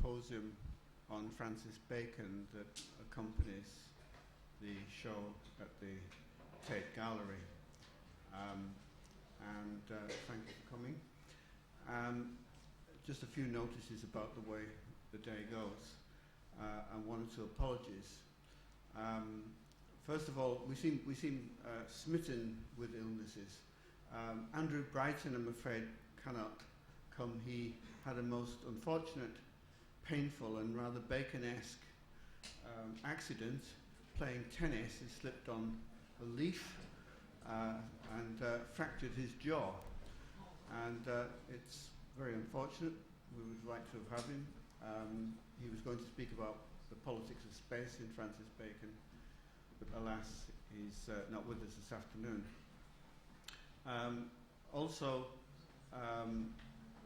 symposium on Francis Bacon that accompanies the show at the Tate Gallery. Thank you for coming. Just a few notices about the way the day goes, and one or two apologies. First of all, we seem smitten with illnesses. Andrew Brighton, I'm afraid, cannot come. He had a most unfortunate, painful and rather Bacon-esque accident playing tennis. He slipped on a leaf and fractured his jaw. And it's very unfortunate. We would like to have had him. He was going to speak about the politics of space in Francis Bacon, but alas, he's not with us this afternoon.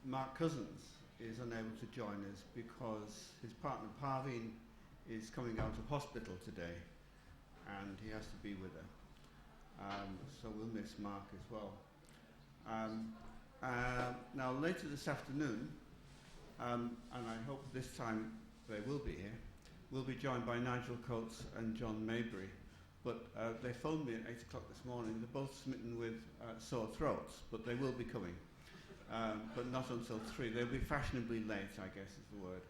Mark Cousins is unable to join us because his partner Parveen is coming out of hospital today and he has to be with her. So we'll miss Mark as well. Now later this afternoon, and I hope this time they will be here, we'll be joined by Nigel Coates and John Maybury. But they phoned me at 8 o'clock this morning. They're both smitten with sore throats, but they will be coming. But not until 3. They'll be fashionably late, I guess is the word.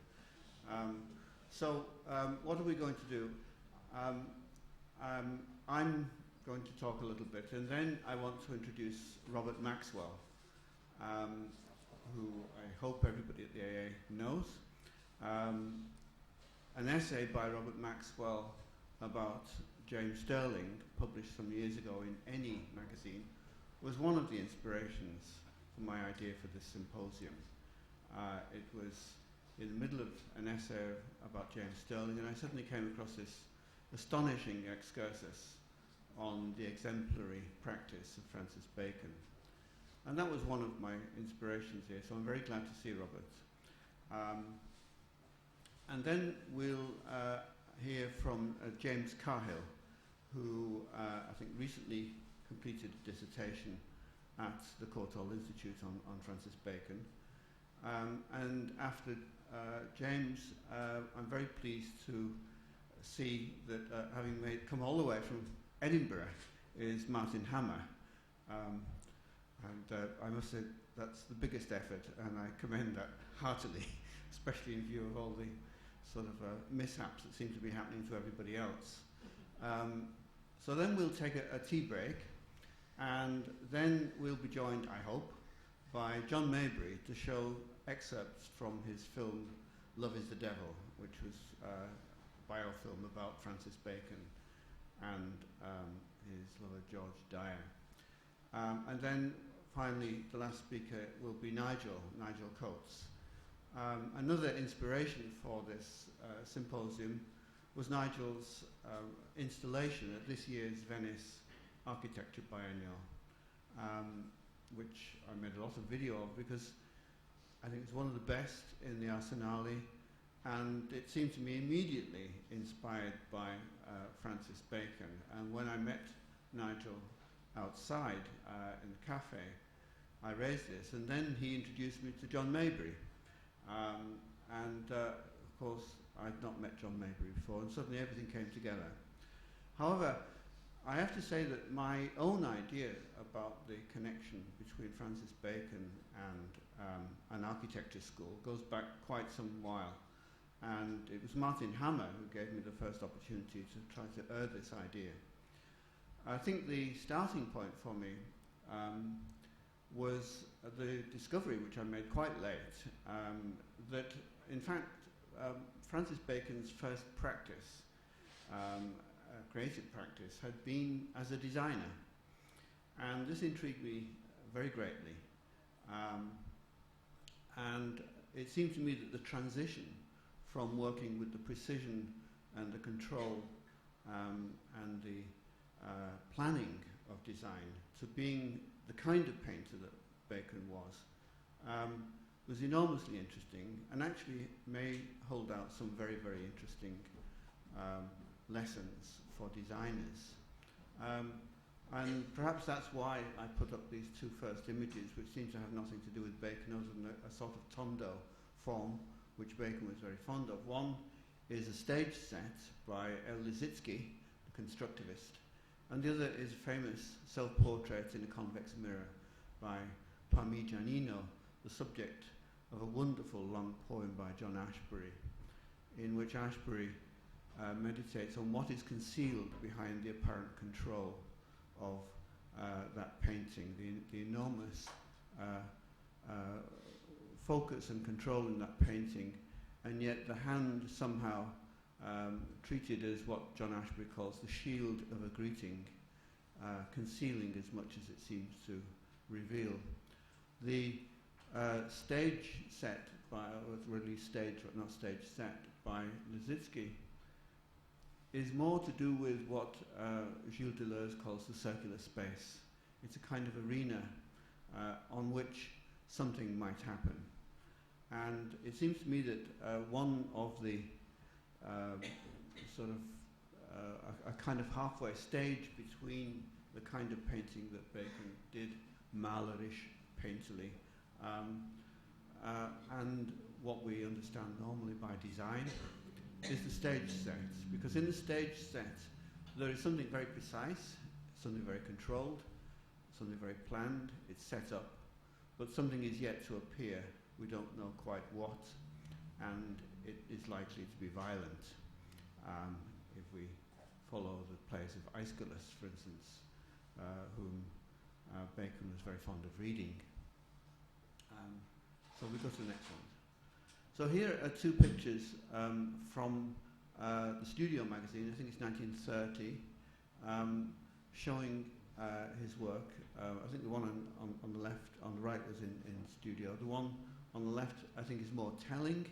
What are we going to do? I'm going to talk a little bit, and then I want to introduce Robert Maxwell, who I hope everybody at the AA knows. An essay by Robert Maxwell about James Sterling, published some years ago in Any magazine, was one of the inspirations for my idea for this symposium. It was in the middle of an essay about James Sterling, and I suddenly came across this astonishing excursus on the exemplary practice of Francis Bacon. And that was one of my inspirations here, so I'm very glad to see Robert. And then we'll hear from James Cahill, who I think recently completed a dissertation at the Courtauld Institute on Francis Bacon. And after James, I'm very pleased to see that having come all the way from Edinburgh is Martin Hammer. I must say that's the biggest effort, and I commend that heartily, especially in view of all the sort of mishaps that seem to be happening to everybody else. So then we'll take a tea break, and then we'll be joined, I hope, by John Maybury to show excerpts from his film Love is the Devil, which was a biofilm about Francis Bacon and his lover George Dyer. And then finally the last speaker will be Nigel Coates. Another inspiration for this symposium was Nigel's installation at this year's Venice Architecture Biennial, which I made a lot of video of because I think it's one of the best in the Arsenale, and it seemed to me immediately inspired by Francis Bacon. And when I met Nigel outside in the cafe, I raised this, and then he introduced me to John Maybury. Of course, I'd not met John Maybury before, and suddenly everything came together. However, I have to say that my own idea about the connection between Francis Bacon and an architecture school goes back quite some while. And it was Martin Hammer who gave me the first opportunity to try to urge this idea. I think the starting point for me was the discovery, which I made quite late, that in fact Francis Bacon's first practice, creative practice, had been as a designer. And this intrigued me very greatly. And it seemed to me that the transition from working with the precision and the control and the planning of design to being the kind of painter that Bacon was enormously interesting, and actually may hold out some very, very interesting lessons for designers. And perhaps that's why I put up these two first images, which seem to have nothing to do with Bacon other than a sort of tondo form which Bacon was very fond of. One is a stage set by L. Lissitzky, the constructivist, and the other is a famous self-portrait in a convex mirror by Parmigianino, the subject of a wonderful long poem by John Ashbery, in which Ashbery meditates on what is concealed behind the apparent control of that painting, the enormous focus and control in that painting, and yet the hand somehow treated as what John Ashbery calls the shield of a greeting, concealing as much as it seems to reveal. The stage set by, or really stage, not stage set, by Lissitzky is more to do with what Gilles Deleuze calls the circular space. It's a kind of arena on which something might happen. And it seems to me that one of the sort of a kind of halfway stage between the kind of painting that Bacon did, Malerish, painterly, and what we understand normally by design, is the stage set. Because in the stage set, there is something very precise, something very controlled, something very planned, it's set up, but something is yet to appear. We don't know quite what, and it is likely to be violent. If we follow the plays of Aeschylus, for instance, whom Bacon was very fond of reading. So we go to the next one. So here are two pictures from the Studio magazine, I think it's 1930, showing his work. I think the one on the left, on the right was in Studio. The one on the left, I think, is more telling.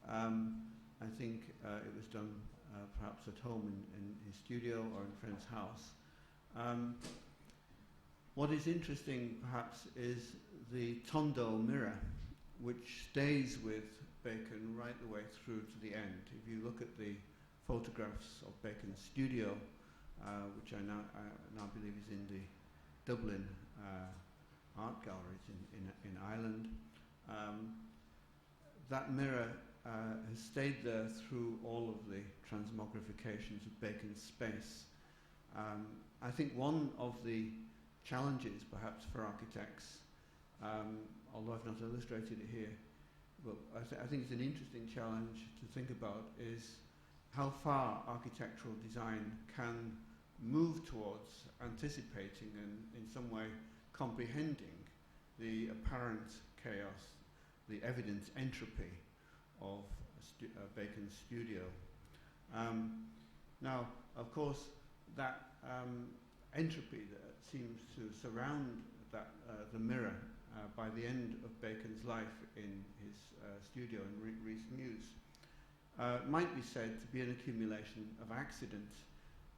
I think it was done perhaps at home in his studio or in a friend's house. What is interesting, perhaps, is the Tondo mirror, which stays with Bacon right the way through to the end. If you look at the photographs of Bacon's studio, which I now believe is in the Dublin art galleries in Ireland, that mirror has stayed there through all of the transmogrifications of Bacon's space. I think one of the challenges, perhaps, for architects, although I've not illustrated it here, but I think it's an interesting challenge to think about, is how far architectural design can move towards anticipating and in some way comprehending the apparent chaos, the evident entropy of Bacon's studio. Now, of course, that entropy that seems to surround that, the mirror by the end of Bacon's life in his studio in Rhys Mews might be said to be an accumulation of accident.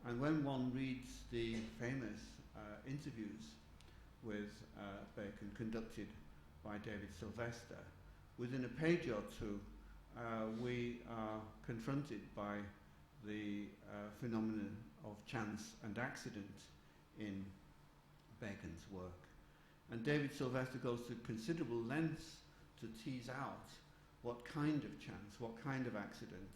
And when one reads the famous interviews with Bacon conducted by David Sylvester, within a page or two we are confronted by the phenomenon of chance and accident in Bacon's work. And David Sylvester goes to considerable lengths to tease out what kind of chance, what kind of accident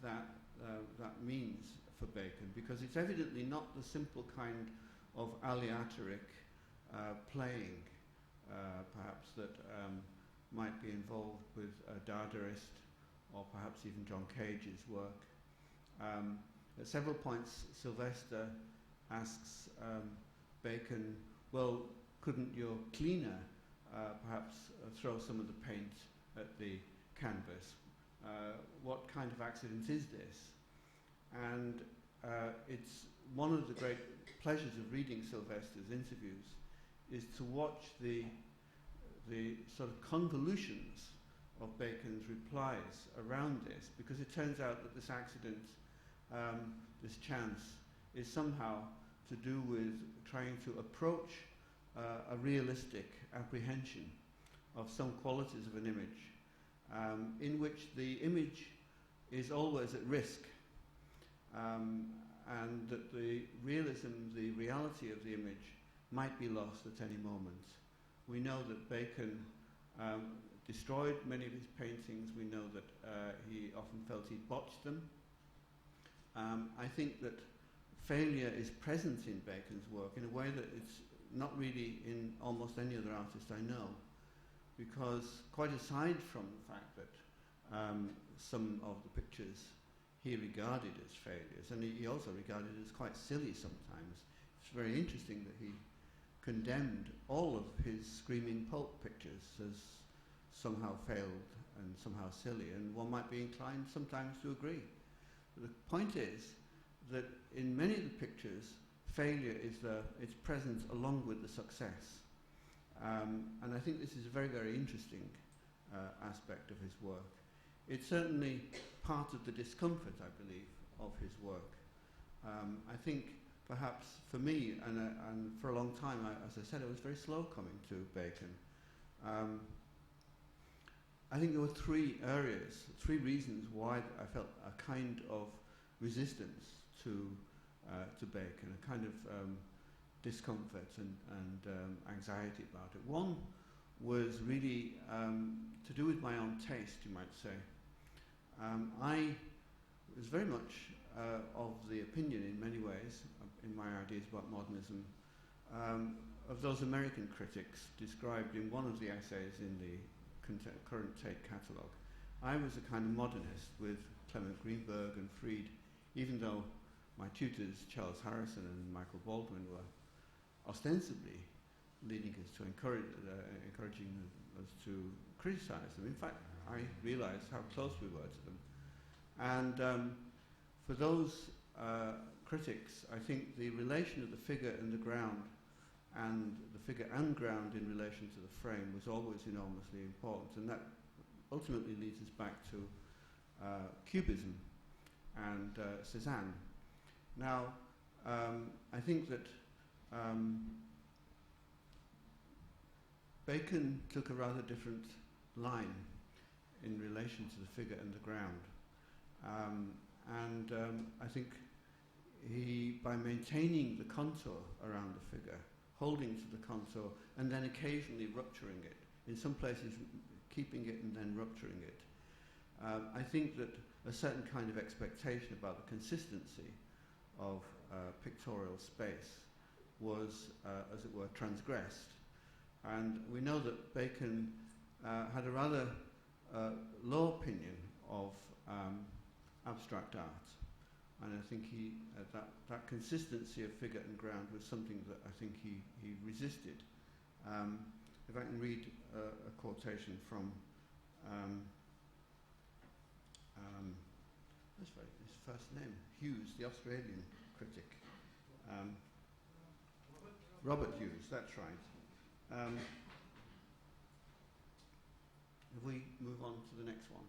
that means for Bacon, because it's evidently not the simple kind of aleatoric playing, perhaps, that might be involved with Dadaist or perhaps even John Cage's work. At several points, Sylvester asks Bacon, well, couldn't your cleaner perhaps throw some of the paint at the canvas? What kind of accident is this? And it's one of the great pleasures of reading Sylvester's interviews is to watch the sort of convolutions of Bacon's replies around this, because it turns out that this accident, this chance, is somehow to do with trying to approach a realistic apprehension of some qualities of an image, in which the image is always at risk, and that the realism, the reality of the image might be lost at any moment. We know that Bacon destroyed many of his paintings. We know that he often felt he'd botched them. I think that failure is present in Bacon's work in a way that it's not really in almost any other artist I know, because quite aside from the fact that some of the pictures he regarded as failures, and he also regarded as quite silly sometimes. It's very interesting that he condemned all of his screaming pulp pictures as somehow failed and somehow silly, and one might be inclined sometimes to agree. But the point is that in many of the pictures, failure is it's present along with the success. And I think this is a very, very interesting aspect of his work. It's certainly part of the discomfort, I believe, of his work. I think perhaps for me, and for a long time, as I said, I was very slow coming to Bacon. I think there were three reasons why I felt a kind of resistance to Bacon, a kind of discomfort and anxiety about it. One was really to do with my own taste, you might say. I was very much of the opinion in many ways, in my ideas about modernism, of those American critics described in one of the essays in the current Tate catalogue. I was a kind of modernist with Clement Greenberg and Fried, even though my tutors, Charles Harrison and Michael Baldwin, were ostensibly leading us to encouraging us to criticize them. In fact, I realized how close we were to them. And for those critics, I think the relation of the figure and the ground, and the figure and ground in relation to the frame, was always enormously important. And that ultimately leads us back to Cubism and Cézanne. Now, I think that Bacon took a rather different line in relation to the figure and the ground. I think he, by maintaining the contour around the figure, holding to the contour, and then occasionally rupturing it, in some places keeping it and then rupturing it, I think that a certain kind of expectation about the consistency of pictorial space was, as it were, transgressed. And we know that Bacon had a rather low opinion of abstract art. And I think that consistency of figure and ground was something that I think he resisted. If I can read a quotation from his first name, Hughes, the Australian critic. Robert Hughes, that's right. If we move on to the next one.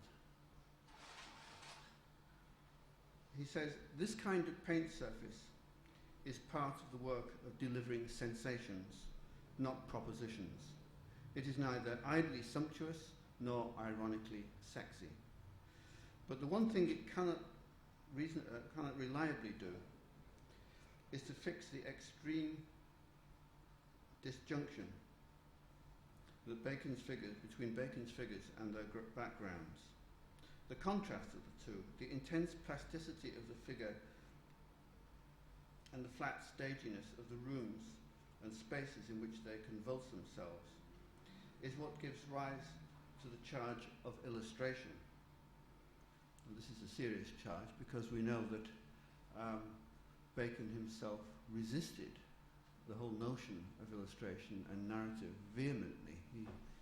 He says, this kind of paint surface is part of the work of delivering sensations, not propositions. It is neither idly sumptuous nor ironically sexy. But the one thing it cannot reliably do is to fix the extreme disjunction that between Bacon's figures and their backgrounds. The contrast of the two, the intense plasticity of the figure and the flat staginess of the rooms and spaces in which they convulse themselves, is what gives rise to the charge of illustration. And this is a serious charge because we know that Bacon himself resisted the whole notion of illustration and narrative vehemently.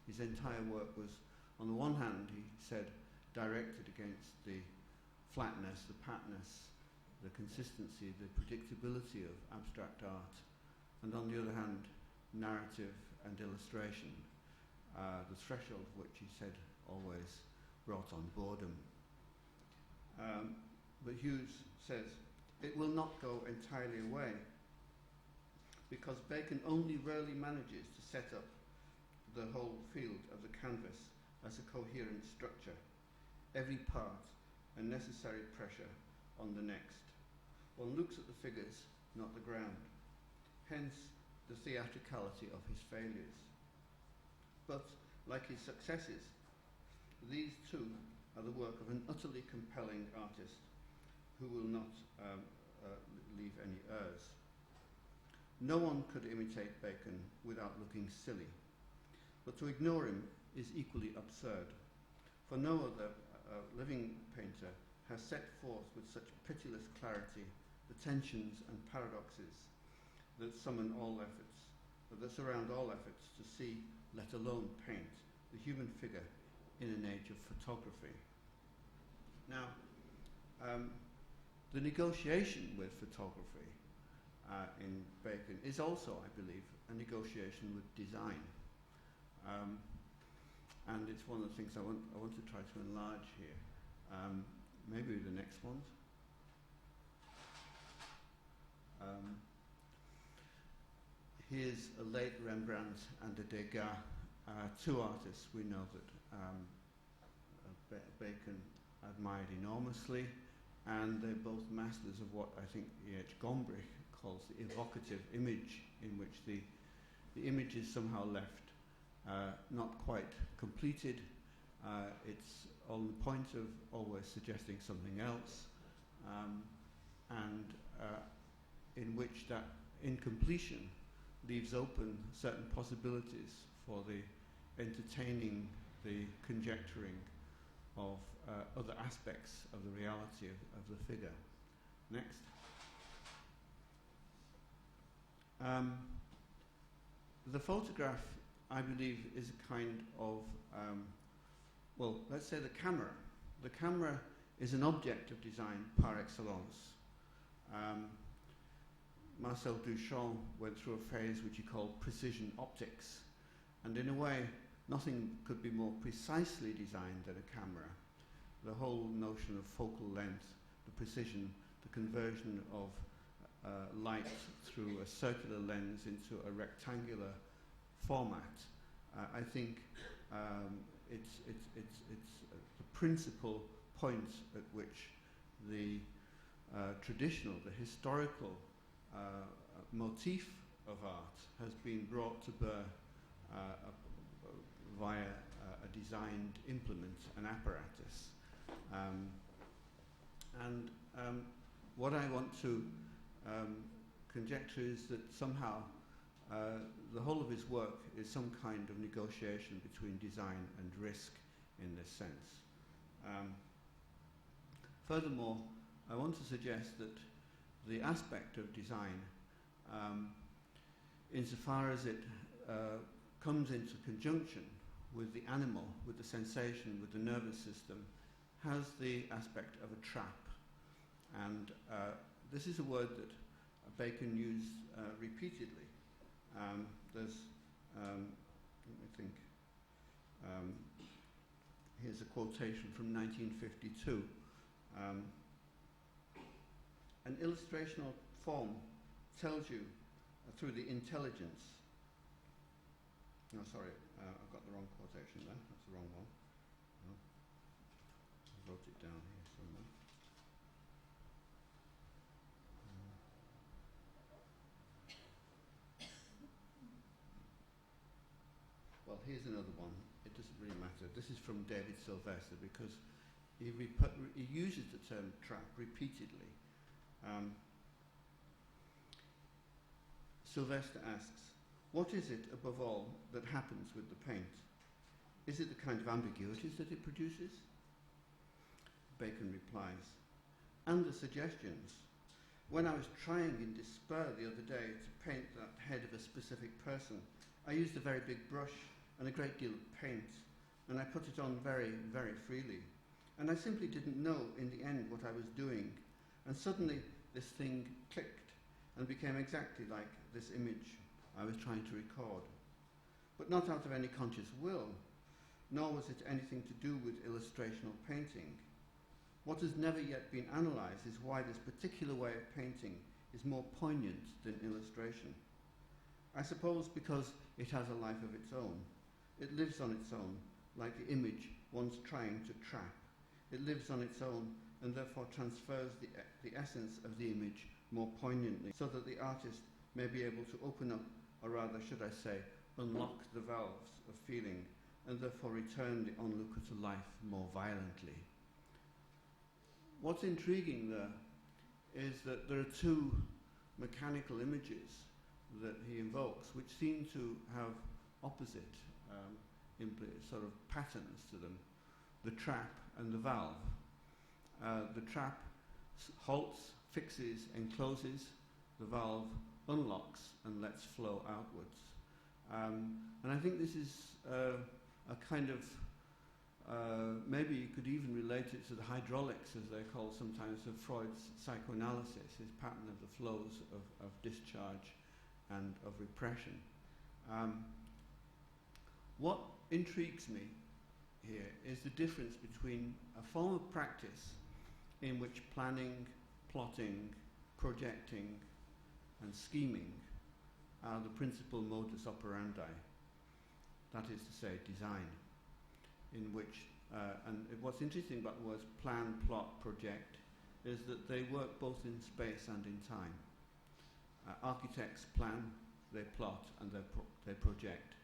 His entire work was, on the one hand, he said, directed against the flatness, the patness, the consistency, the predictability of abstract art, and on the other hand, narrative and illustration, the threshold of which he said always brought on boredom. But Hughes says, it will not go entirely away, because Bacon only rarely manages to set up the whole field of the canvas as a coherent structure, every part a necessary pressure on the next. One looks at the figures, not the ground. Hence the theatricality of his failures. But, like his successes, These two are the work of an utterly compelling artist who will not leave any heirs. No one could imitate Bacon without looking silly, but to ignore him is equally absurd, for no other living painter has set forth with such pitiless clarity the tensions and paradoxes that surround all efforts to see, let alone paint, the human figure in an age of photography. Now, the negotiation with photography in Bacon is also, I believe, a negotiation with design. And it's one of the things I want to try to enlarge here. Maybe the next ones. Here's a late Rembrandt and a Degas, two artists we know that Bacon admired enormously, and they're both masters of what I think E.H. Gombrich calls the evocative image, in which the image is somehow left not quite completed. It's on the point of always suggesting something else, and in which that incompletion leaves open certain possibilities for the entertaining, the conjecturing of other aspects of the reality of the figure. Next. The photograph, I believe, is a kind of, well, let's say the camera. The camera is an object of design par excellence. Marcel Duchamp went through a phase which he called precision optics, and in a way, nothing could be more precisely designed than a camera. The whole notion of focal length, the precision, the conversion of light through a circular lens into a rectangular format. I think it's the principal point at which the traditional, the historical motif of art has been brought to bear via a designed implement, an apparatus. What I want to conjecture is that somehow the whole of his work is some kind of negotiation between design and risk in this sense. Furthermore, I want to suggest that the aspect of design, insofar as it comes into conjunction with the animal, with the sensation, with the nervous system, has the aspect of a trap. And this is a word that Bacon used repeatedly. Let me think. Here's a quotation from 1952. An illustrational form tells you through the intelligence. No, sorry, I've got the wrong quotation there. That's the wrong one. No. I wrote it down here somewhere. Well, here's another one. It doesn't really matter. This is from David Sylvester because he uses the term trap repeatedly. Sylvester asks, what is it above all that happens with the paint? Is it the kind of ambiguities that it produces? Bacon replies, and the suggestions. When I was trying in despair the other day to paint that head of a specific person, I used a very big brush and a great deal of paint, and I put it on very, very freely. And I simply didn't know in the end what I was doing. And suddenly this thing clicked and became exactly like this image I was trying to record. But not out of any conscious will, nor was it anything to do with illustrational painting. What has never yet been analysed is why this particular way of painting is more poignant than illustration. I suppose because it has a life of its own. It lives on its own, like the image one's trying to trap. It lives on its own and therefore transfers the essence of the image more poignantly, so that the artist may be able to open up, or rather, should I say, unlock the valves of feeling and therefore return the onlooker to life more violently. What's intriguing there is that there are two mechanical images that he invokes which seem to have opposite sort of patterns to them: the trap and the valve. The trap halts, fixes, encloses. The valve unlocks and lets flow outwards. And I think this is a kind of, maybe you could even relate it to the hydraulics, as they're called sometimes, of Freud's psychoanalysis, his pattern of the flows of discharge and of repression. What intrigues me here is the difference between a form of practice in which planning, plotting, projecting, and scheming are the principal modus operandi. That is to say, design, in which, and what's interesting about the words plan, plot, project, is that they work both in space and in time. Architects plan, they plot, and they project,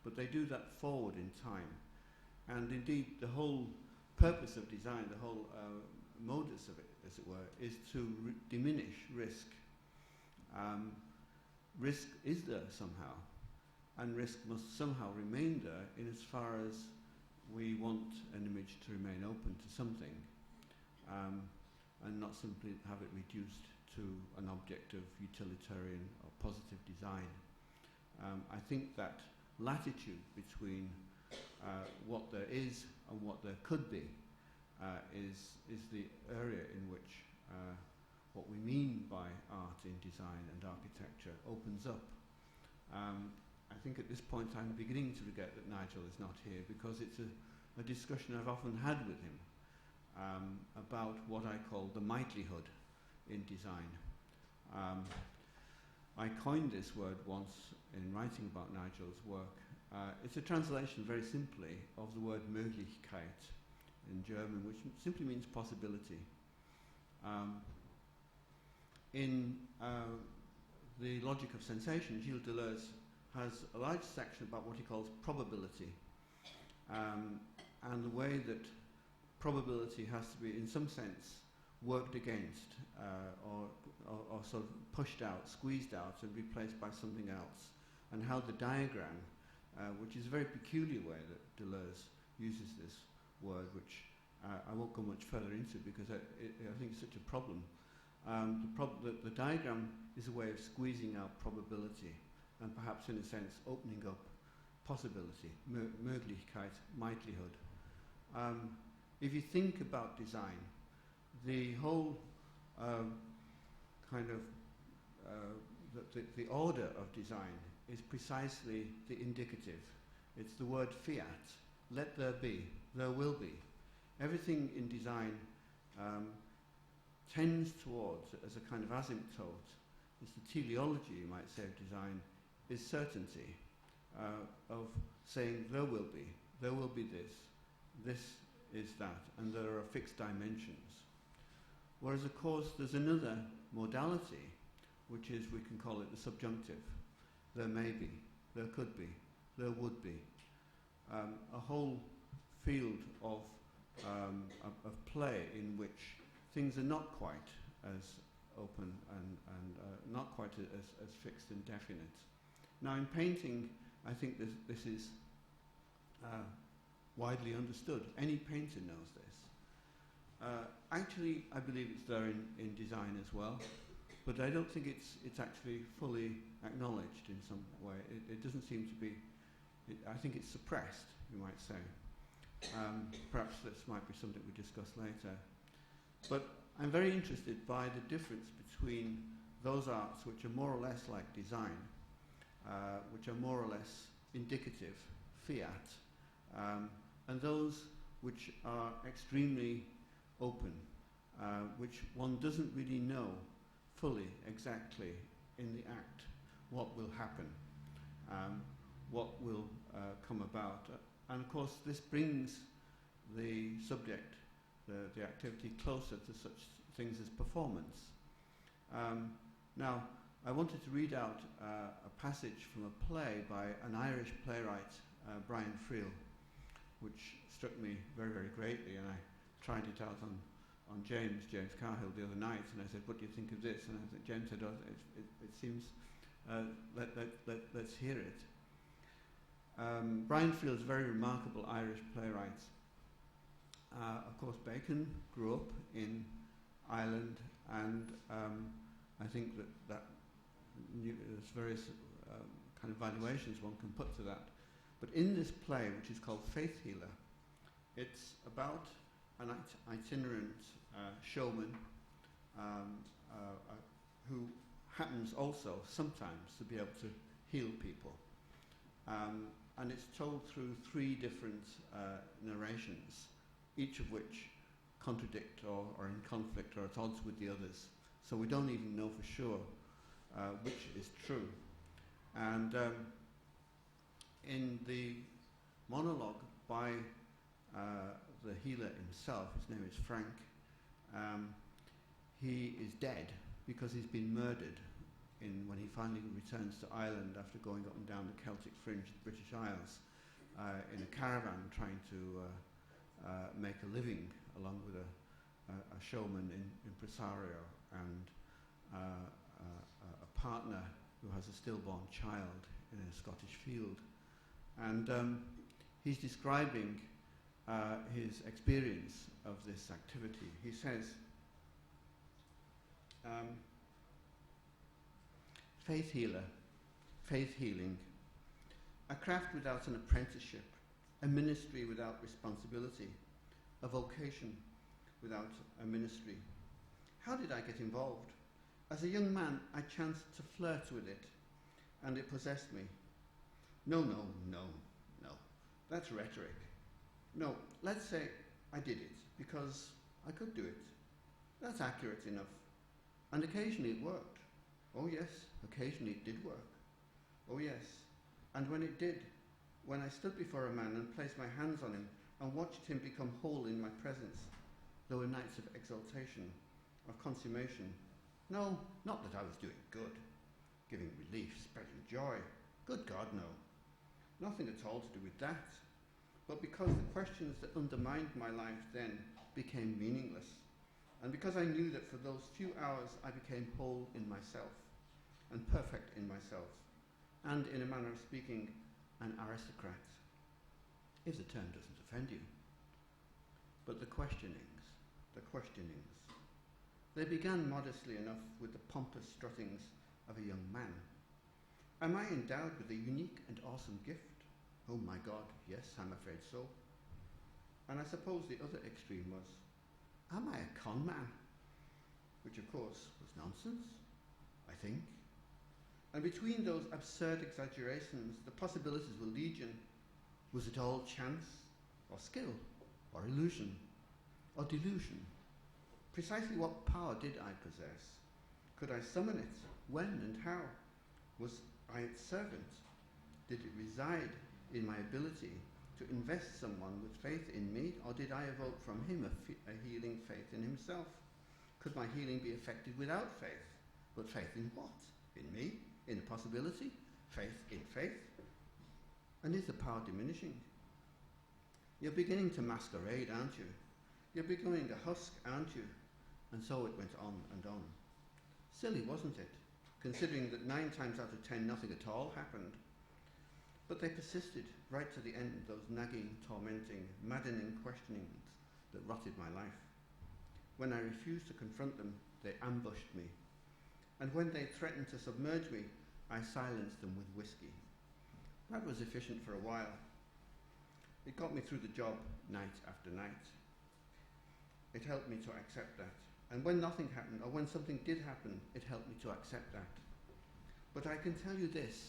but they do that forward in time. And indeed, the whole purpose of design, the whole modus of it, as it were, is to diminish risk. Risk is there somehow, and risk must somehow remain there in as far as we want an image to remain open to something, and not simply have it reduced to an object of utilitarian or positive design. I think that latitude between what there is and what there could be is the area in which what we mean by art in design and architecture opens up. I think at this point I'm beginning to regret that Nigel is not here, because it's a discussion I've often had with him about what I call the mightlyhood in design. I coined this word once in writing about Nigel's work. It's a translation, very simply, of the word Möglichkeit in German, which simply means possibility. In the Logic of Sensation, Gilles Deleuze has a large section about what he calls probability, and the way that probability has to be, in some sense, worked against, or sort of pushed out, squeezed out, and replaced by something else, and how the diagram, which is a very peculiar way that Deleuze uses this word, which I won't go much further into because I think it's such a problem. The diagram is a way of squeezing out probability, and perhaps in a sense opening up possibility, Möglichkeit, mightlyhood. If you think about design, the whole kind of the order of design is precisely the indicative. It's the word fiat. Let there be, there will be. Everything in design tends towards, as a kind of asymptote, it's the teleology, you might say, of design, is certainty, of saying there will be this is that, and there are fixed dimensions. Whereas, of course, there's another modality, which is, we can call it the subjunctive. There may be, there could be, there would be. A whole field of play in which things are not quite as open and not quite as fixed and definite. Now, in painting, I think this is widely understood. Any painter knows this. Actually, I believe it's there in design as well, but I don't think it's actually fully acknowledged in some way. It doesn't seem to be. I think it's suppressed, you might say. Perhaps this might be something we discuss later. But I'm very interested by the difference between those arts which are more or less like design, which are more or less indicative, fiat, and those which are extremely open, which one doesn't really know fully, exactly, in the act, what will happen, what will come about. And of course, this brings the subject, the activity, closer to such things as performance. Now, I wanted to read out a passage from a play by an Irish playwright, Brian Hatton, which struck me very, very greatly, and I tried it out on James Carhill the other night, and I said, what do you think of this? And I said, James said, oh, it seems, let's hear it. Brian Field's very remarkable Irish playwright. Of course, Bacon grew up in Ireland, and I think that there's various kind of valuations one can put to that. But in this play, which is called Faith Healer, it's about an itinerant showman who happens also sometimes to be able to heal people. And it's told through 3 different narrations, each of which contradict or are in conflict or at odds with the others. So we don't even know for sure which is true. And in the monologue by the healer himself, his name is Frank, he is dead because he's been murdered when he finally returns to Ireland after going up and down the Celtic fringe of the British Isles in a caravan trying to make a living along with a showman, impresario, and a partner who has a stillborn child in a Scottish field. And he's describing his experience of this activity. He says, faith healer, faith healing, a craft without an apprenticeship, a ministry without responsibility, a vocation without a ministry. How did I get involved? As a young man, I chanced to flirt with it, and it possessed me. No, that's rhetoric. No, let's say I did it because I could do it. That's accurate enough. And occasionally it worked. Oh yes, occasionally it did work. Oh yes. And when it did, when I stood before a man and placed my hands on him and watched him become whole in my presence, there were nights of exaltation, of consummation. No, not that I was doing good, giving relief, spreading joy. Good God, no. Nothing at all to do with that. But because the questions that undermined my life then became meaningless, and because I knew that for those few hours I became whole in myself, and perfect in myself, and in a manner of speaking, an aristocrat, if the term doesn't offend you. But the questionings, they began modestly enough with the pompous struttings of a young man. Am I endowed with a unique and awesome gift? Oh my God, yes, I'm afraid so. And I suppose the other extreme was, am I a con man? Which of course was nonsense, I think. And between those absurd exaggerations, the possibilities were legion. Was it all chance, or skill, or illusion, or delusion? Precisely what power did I possess? Could I summon it? When and how? Was I its servant? Did it reside in my ability to invest someone with faith in me, or did I evoke from him a healing faith in himself? Could my healing be effected without faith? But faith in what? In me? In a possibility? Faith in faith? And is the power diminishing? You're beginning to masquerade, aren't you? You're becoming a husk, aren't you? And so it went on and on. Silly, wasn't it? Considering that 9 times out of 10 nothing at all happened. But they persisted right to the end, those nagging, tormenting, maddening questionings that rotted my life. When I refused to confront them, they ambushed me. And when they threatened to submerge me, I silenced them with whiskey. That was efficient for a while. It got me through the job night after night. It helped me to accept that. And when nothing happened, or when something did happen, it helped me to accept that. But I can tell you this,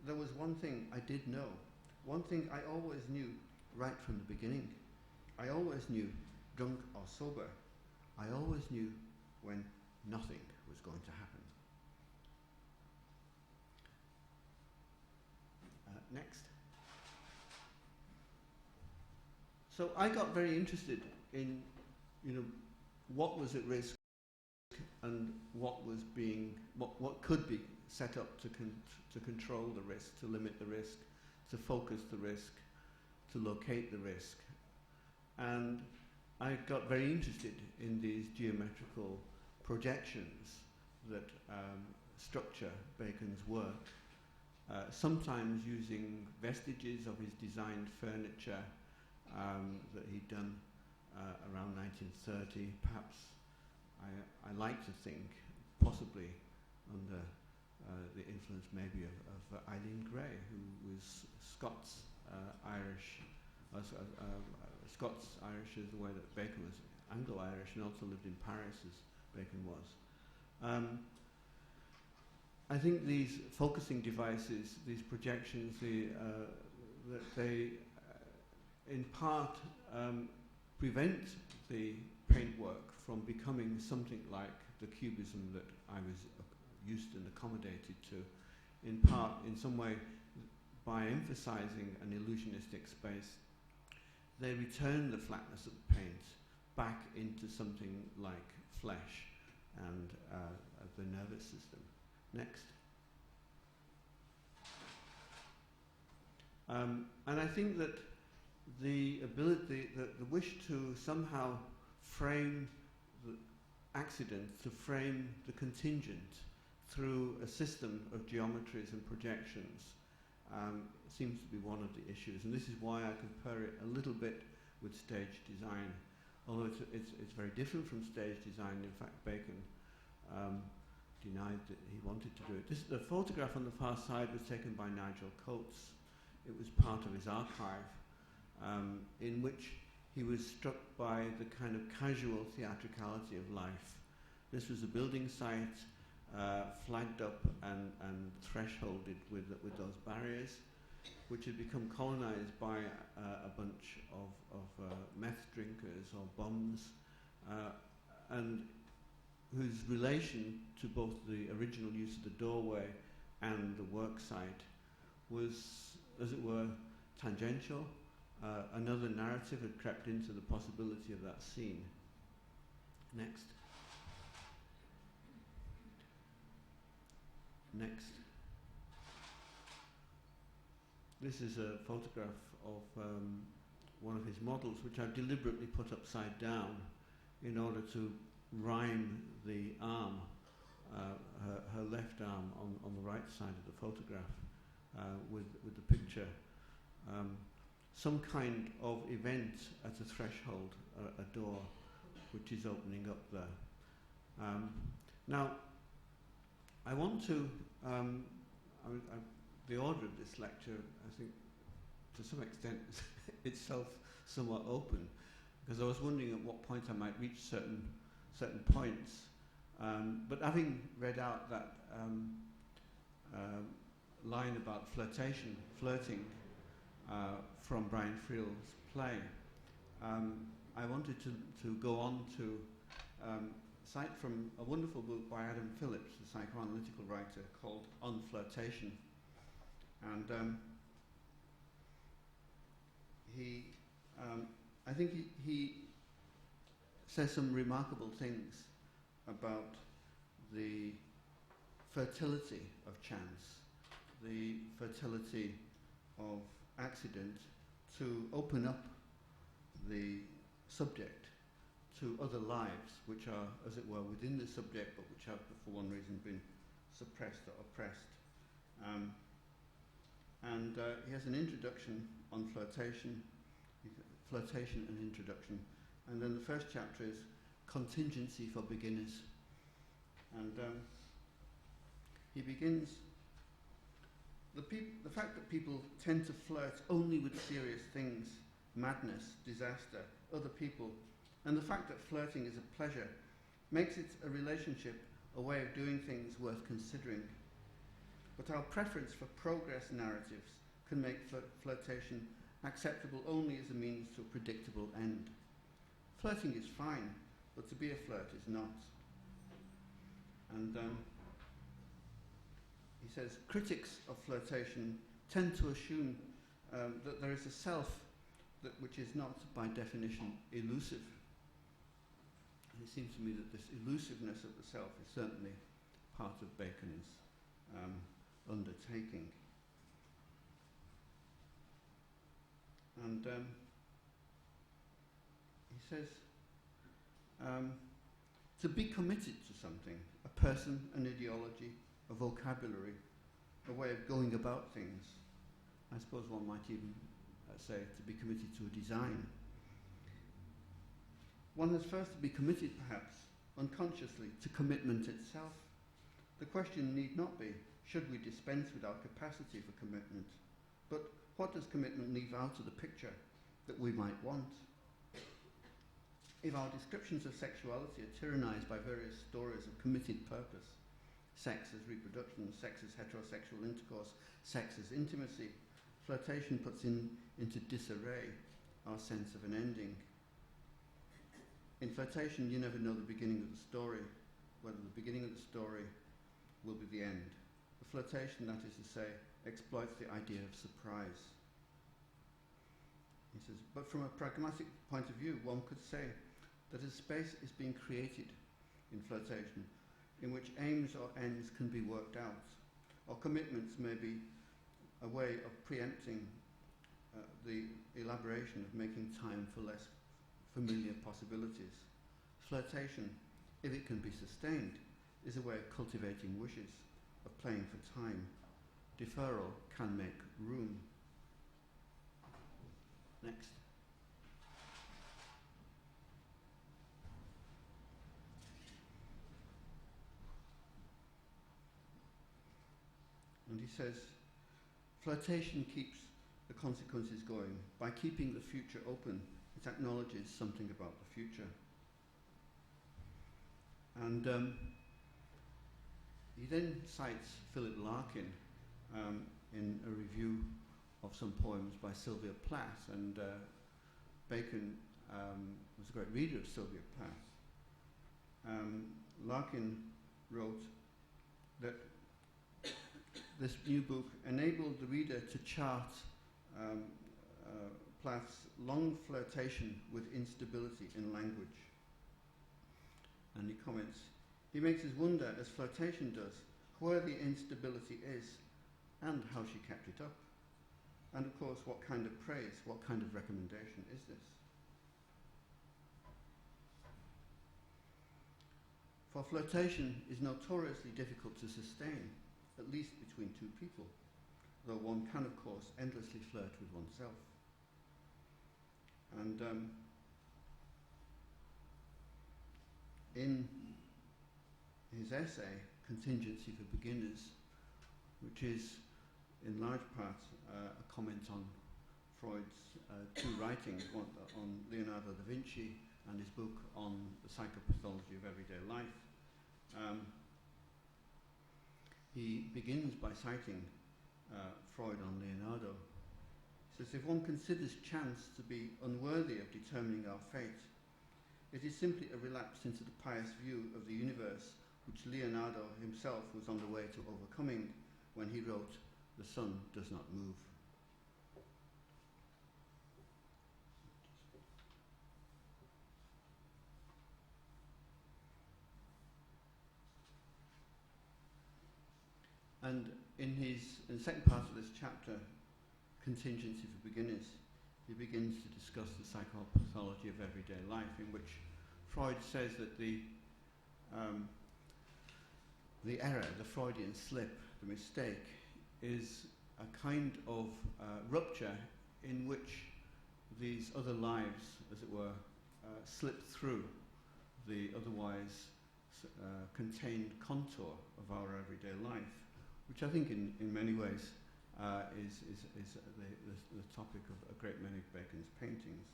there was one thing I did know, one thing I always knew right from the beginning. I always knew, drunk or sober, I always knew when nothing was going to happen. Next. So I got very interested in, what was at risk and what was what could be set up to control the risk, to limit the risk, to focus the risk, to locate the risk. And I got very interested in these geometrical projections that structure Bacon's work, sometimes using vestiges of his designed furniture that he'd done around 1930. Perhaps I like to think, possibly under the influence maybe of Eileen Gray, who was Scots-Irish, Scots-Irish is the way that Bacon was Anglo-Irish, and also lived in Paris as Bacon was. I think these focusing devices, these projections, that they in part prevent the paintwork from becoming something like the cubism that I was used and accommodated to, in part, in some way, by emphasizing an illusionistic space, they return the flatness of the paint back into something like flesh and the nervous system. Next. And I think that the ability, the wish to somehow frame the accident, to frame the contingent through a system of geometries and projections seems to be one of the issues. And this is why I compare it a little bit with stage design, although it's very different from stage design. In fact, Bacon denied that he wanted to do it. The photograph on the far side was taken by Nigel Coates. It was part of his archive, in which he was struck by the kind of casual theatricality of life. This was a building site, flagged up and thresholded with those barriers, which had become colonized by a bunch of meth drinkers or bums, and whose relation to both the original use of the doorway and the work site was, as it were, tangential. Another narrative had crept into the possibility of that scene. Next. Next. This is a photograph of one of his models, which I've deliberately put upside down in order to rhyme the arm, her left arm on the right side of the photograph with the picture. Some kind of event at a threshold, a door, which is opening up there. Now, I want to, the order of this lecture, I think, to some extent, itself somewhat open, because I was wondering at what point I might reach certain points. But having read out that line about flirting from Brian Friel's play, I wanted to go on to cite from a wonderful book by Adam Phillips, the psychoanalytical writer, called On Flirtation. And I think he says some remarkable things about the fertility of chance, the fertility of accident to open up the subject to other lives which are, as it were, within the subject but which have, for one reason, been suppressed or oppressed. And he has an introduction on flirtation and introduction. And then the first chapter is contingency for beginners. And he begins, the fact that people tend to flirt only with serious things, madness, disaster, other people, and the fact that flirting is a pleasure makes it a relationship, a way of doing things worth considering. But our preference for progress narratives can make flirtation acceptable only as a means to a predictable end. Flirting is fine, but to be a flirt is not. And he says, critics of flirtation tend to assume that there is a self which is not, by definition, elusive. And it seems to me that this elusiveness of the self is certainly part of Bacon's undertaking. And he says, to be committed to something, a person, an ideology, a vocabulary, a way of going about things. I suppose one might even say to be committed to a design. One has first to be committed, perhaps, unconsciously, to commitment itself. The question need not be, should we dispense with our capacity for commitment? But what does commitment leave out of the picture that we might want? If our descriptions of sexuality are tyrannized by various stories of committed purpose, sex as reproduction, sex as heterosexual intercourse, sex as intimacy, flirtation puts into disarray our sense of an ending. In flirtation, you never know the beginning of the story, whether the beginning of the story will be the end. The flirtation, that is to say, exploits the idea of surprise. He says, but from a pragmatic point of view, one could say that a space is being created in flirtation in which aims or ends can be worked out, or commitments may be a way of preempting the elaboration of making time for less familiar possibilities. Flirtation, if it can be sustained, is a way of cultivating wishes, of playing for time. Deferral can make room. Next. And he says, flirtation keeps the consequences going. By keeping the future open, it acknowledges something about the future. And he then cites Philip Larkin in a review of some poems by Sylvia Plath, and Bacon was a great reader of Sylvia Plath. Larkin wrote that this new book enabled the reader to chart Plath's long flirtation with instability in language. And he comments, he makes us wonder, as flirtation does, where the instability is and how she kept it up. And of course, what kind of praise, what kind of recommendation is this? For flirtation is notoriously difficult to sustain, at least between two people, though one can, of course, endlessly flirt with oneself. And in his essay, Contingency for Beginners, which is in large part a comment on Freud's two writings, one on Leonardo da Vinci and his book on the psychopathology of everyday life, he begins by citing Freud on Leonardo. He says, if one considers chance to be unworthy of determining our fate, it is simply a relapse into the pious view of the universe which Leonardo himself was on the way to overcoming when he wrote, "The sun does not move." And in the second part of this chapter, Contingency for Beginners, he begins to discuss the psychopathology of everyday life, in which Freud says that the error, the Freudian slip, the mistake, is a kind of rupture in which these other lives, as it were, slip through the otherwise contained contour of our everyday life, which I think in many ways is the topic of a great many of Bacon's paintings.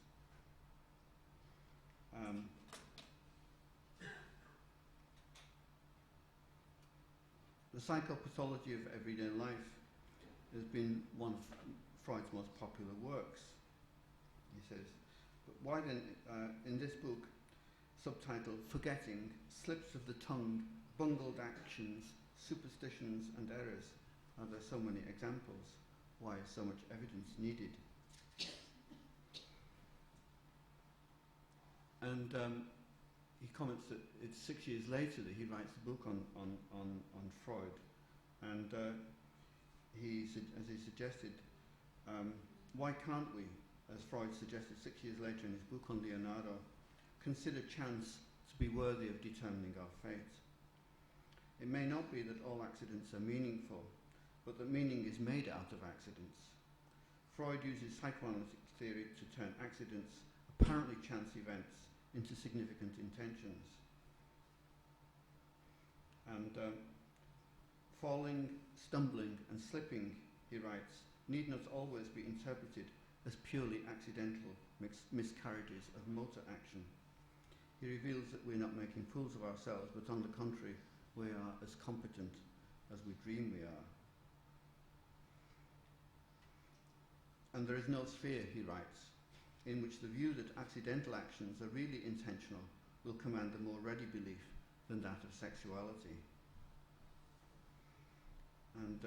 The psychopathology of everyday life has been one of Freud's most popular works, he says. But why then, in this book, subtitled Forgetting, Slips of the Tongue, Bungled Actions, Superstitions and Errors, are there so many examples? Why is so much evidence needed? And he comments that it's 6 years later that he writes a book on Freud, and as he suggested, why can't we as Freud suggested 6 years later in his book on Leonardo, consider chance to be worthy of determining our fate. It may not be that all accidents are meaningful, but that meaning is made out of accidents. Freud uses psychoanalytic theory to turn accidents, apparently chance events, into significant intentions. And falling, stumbling, and slipping, he writes, need not always be interpreted as purely accidental miscarriages of motor action. He reveals that we're not making fools of ourselves, but on the contrary, we are as competent as we dream we are. And there is no sphere, he writes, in which the view that accidental actions are really intentional will command a more ready belief than that of sexuality. And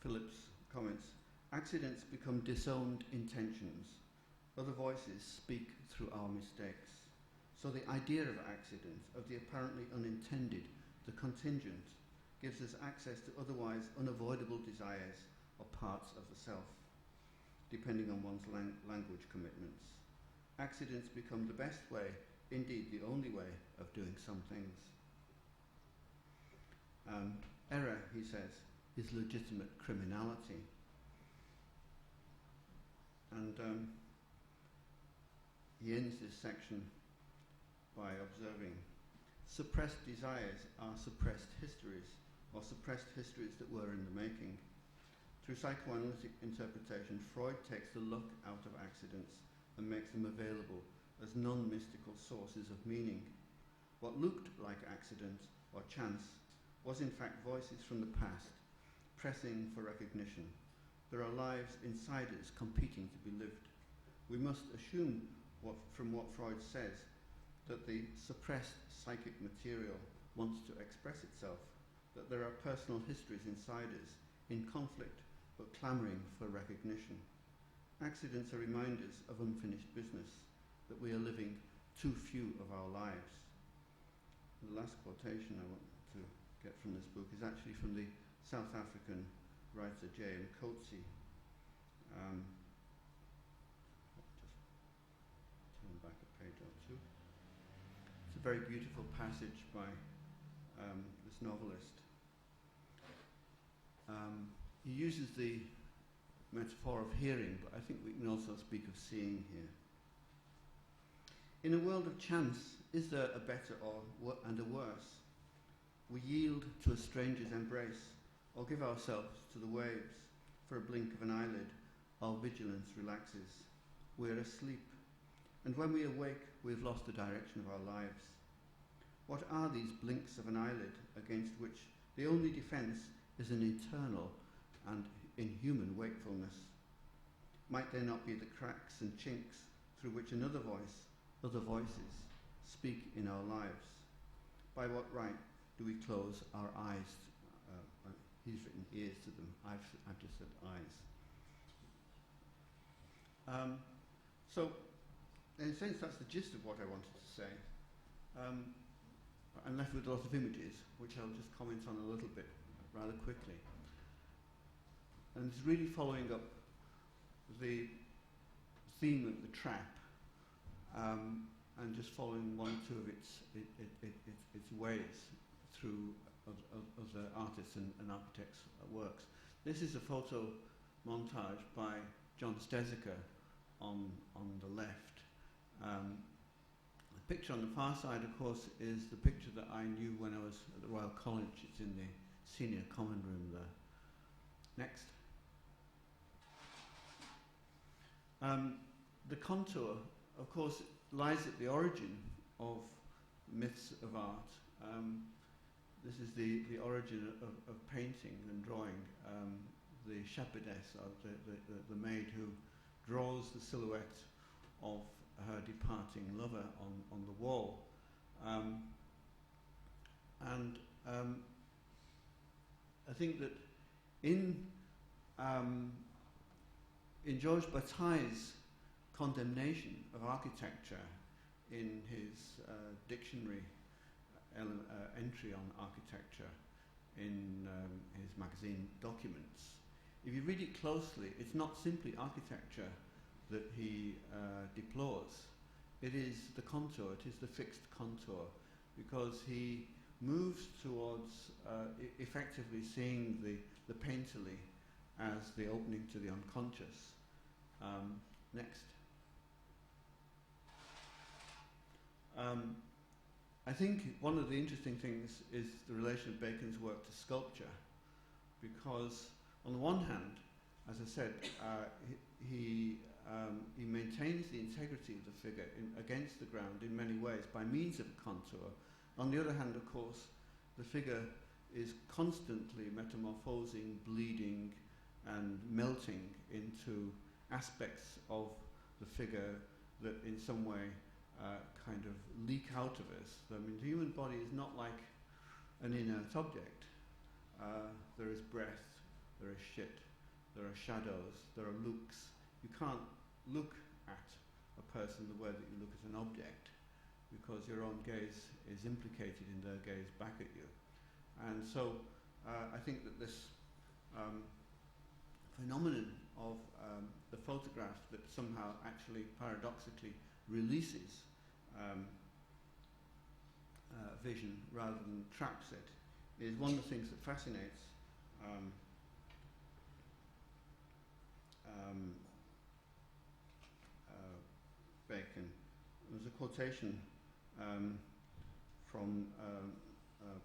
Phillips comments, accidents become disowned intentions. Other voices speak through our mistakes. So the idea of accident, of the apparently unintended, the contingent, gives us access to otherwise unavoidable desires or parts of the self, depending on one's language commitments. Accidents become the best way, indeed the only way, of doing some things. Error, he says, is legitimate criminality. And he ends this section by observing, suppressed desires are suppressed histories, or suppressed histories that were in the making. Through psychoanalytic interpretation, Freud takes the luck out of accidents and makes them available as non-mystical sources of meaning. What looked like accident or chance was in fact voices from the past, pressing for recognition. There are lives inside us competing to be lived. We must assume from what Freud says, that the suppressed psychic material wants to express itself, that there are personal histories inside us in conflict but clamouring for recognition. Accidents are reminders of unfinished business, that we are living too few of our lives. The last quotation I want to get from this book is actually from the South African writer J.M. Coetzee. Just turn back a page or two. It's a very beautiful passage by this novelist. He uses the metaphor of hearing, but I think we can also speak of seeing here. In a world of chance, is there a better and a worse? We yield to a stranger's embrace, or give ourselves to the waves. For a blink of an eyelid, our vigilance relaxes. We're asleep, and when we awake, we've lost the direction of our lives. What are these blinks of an eyelid against which the only defence is an eternal and inhuman wakefulness? Might there not be the cracks and chinks through which another voice, other voices, speak in our lives? By what right do we close our eyes? He's written ears to them. I've just said eyes. So, in a sense, that's the gist of what I wanted to say. I'm left with a lot of images, which I'll just comment on a little bit, rather quickly. And it's really following up the theme of the trap, and just following one or two of its ways through other artists and architects' works. This is a photo montage by John Steziker on the left. The picture on the far side, of course, is the picture that I knew when I was at the Royal College. It's in the senior common room there. Next. The contour, of course, lies at the origin of myths of art. This is the origin of painting and drawing. The shepherdess, or the maid who draws the silhouette of her departing lover on the wall. And I think that in Georges Bataille's condemnation of architecture in his dictionary entry on architecture in his magazine Documents, if you read it closely, it's not simply architecture that he deplores. It is the contour, it is the fixed contour, because he moves towards effectively seeing the painterly as the opening to the unconscious. Next. I think one of the interesting things is the relation of Bacon's work to sculpture, because on the one hand, as I said, he maintains the integrity of the figure against the ground in many ways by means of contour. On the other hand, of course, the figure is constantly metamorphosing, bleeding, and melting into aspects of the figure that in some way kind of leak out of us. I mean, the human body is not like an inert object. There is breath, there is shit, there are shadows, there are looks. You can't look at a person the way that you look at an object, because your own gaze is implicated in their gaze back at you. And so I think that this phenomenon of the photograph that somehow actually paradoxically releases vision rather than traps it is one of the things that fascinates Bacon. There's a quotation from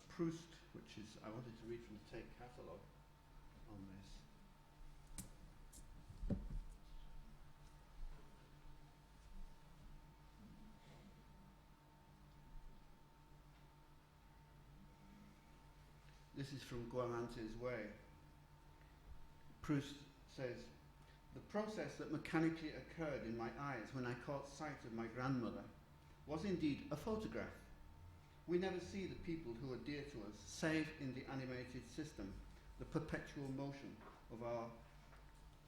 Proust, which is, I wanted to read from the Tate catalogue on this. This is from Guamante's Way. Proust says, "The process that mechanically occurred in my eyes when I caught sight of my grandmother was indeed a photograph. We never see the people who are dear to us, save in the animated system, the perpetual motion of our